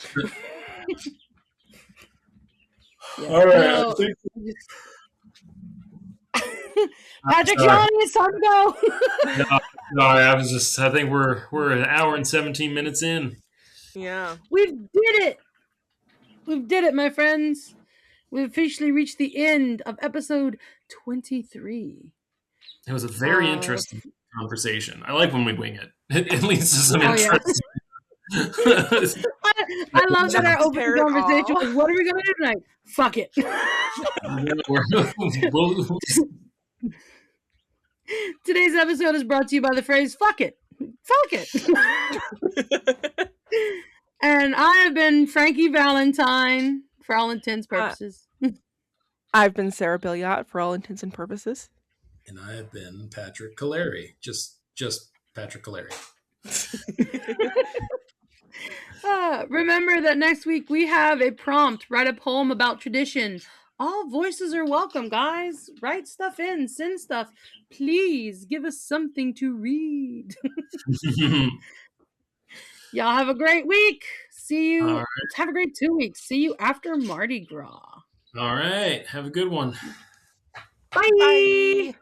All right. No, Patrick, Sean, it's time to go. No, I think we're an hour and 17 minutes in. Yeah. We did it, my friends. We've officially reached the end of episode 23. It was a very interesting conversation. I like when we wing it. It leads to some interest. I love that our opening conversation was, what are we going to do tonight? Fuck it. Today's episode is brought to you by the phrase, fuck it. Fuck it. And I have been Frankie Valentine for all intents and purposes. I've been Sarah Billiot for all intents and purposes. And I have been Patrick Caleri. Just Patrick Caleri. Remember that next week we have a prompt. Write a poem about tradition. All voices are welcome, guys. Write stuff in. Send stuff. Please give us something to read. Y'all have a great week. See you. Right. Have a great 2 weeks. See you after Mardi Gras. All right. Have a good one. Bye. Bye.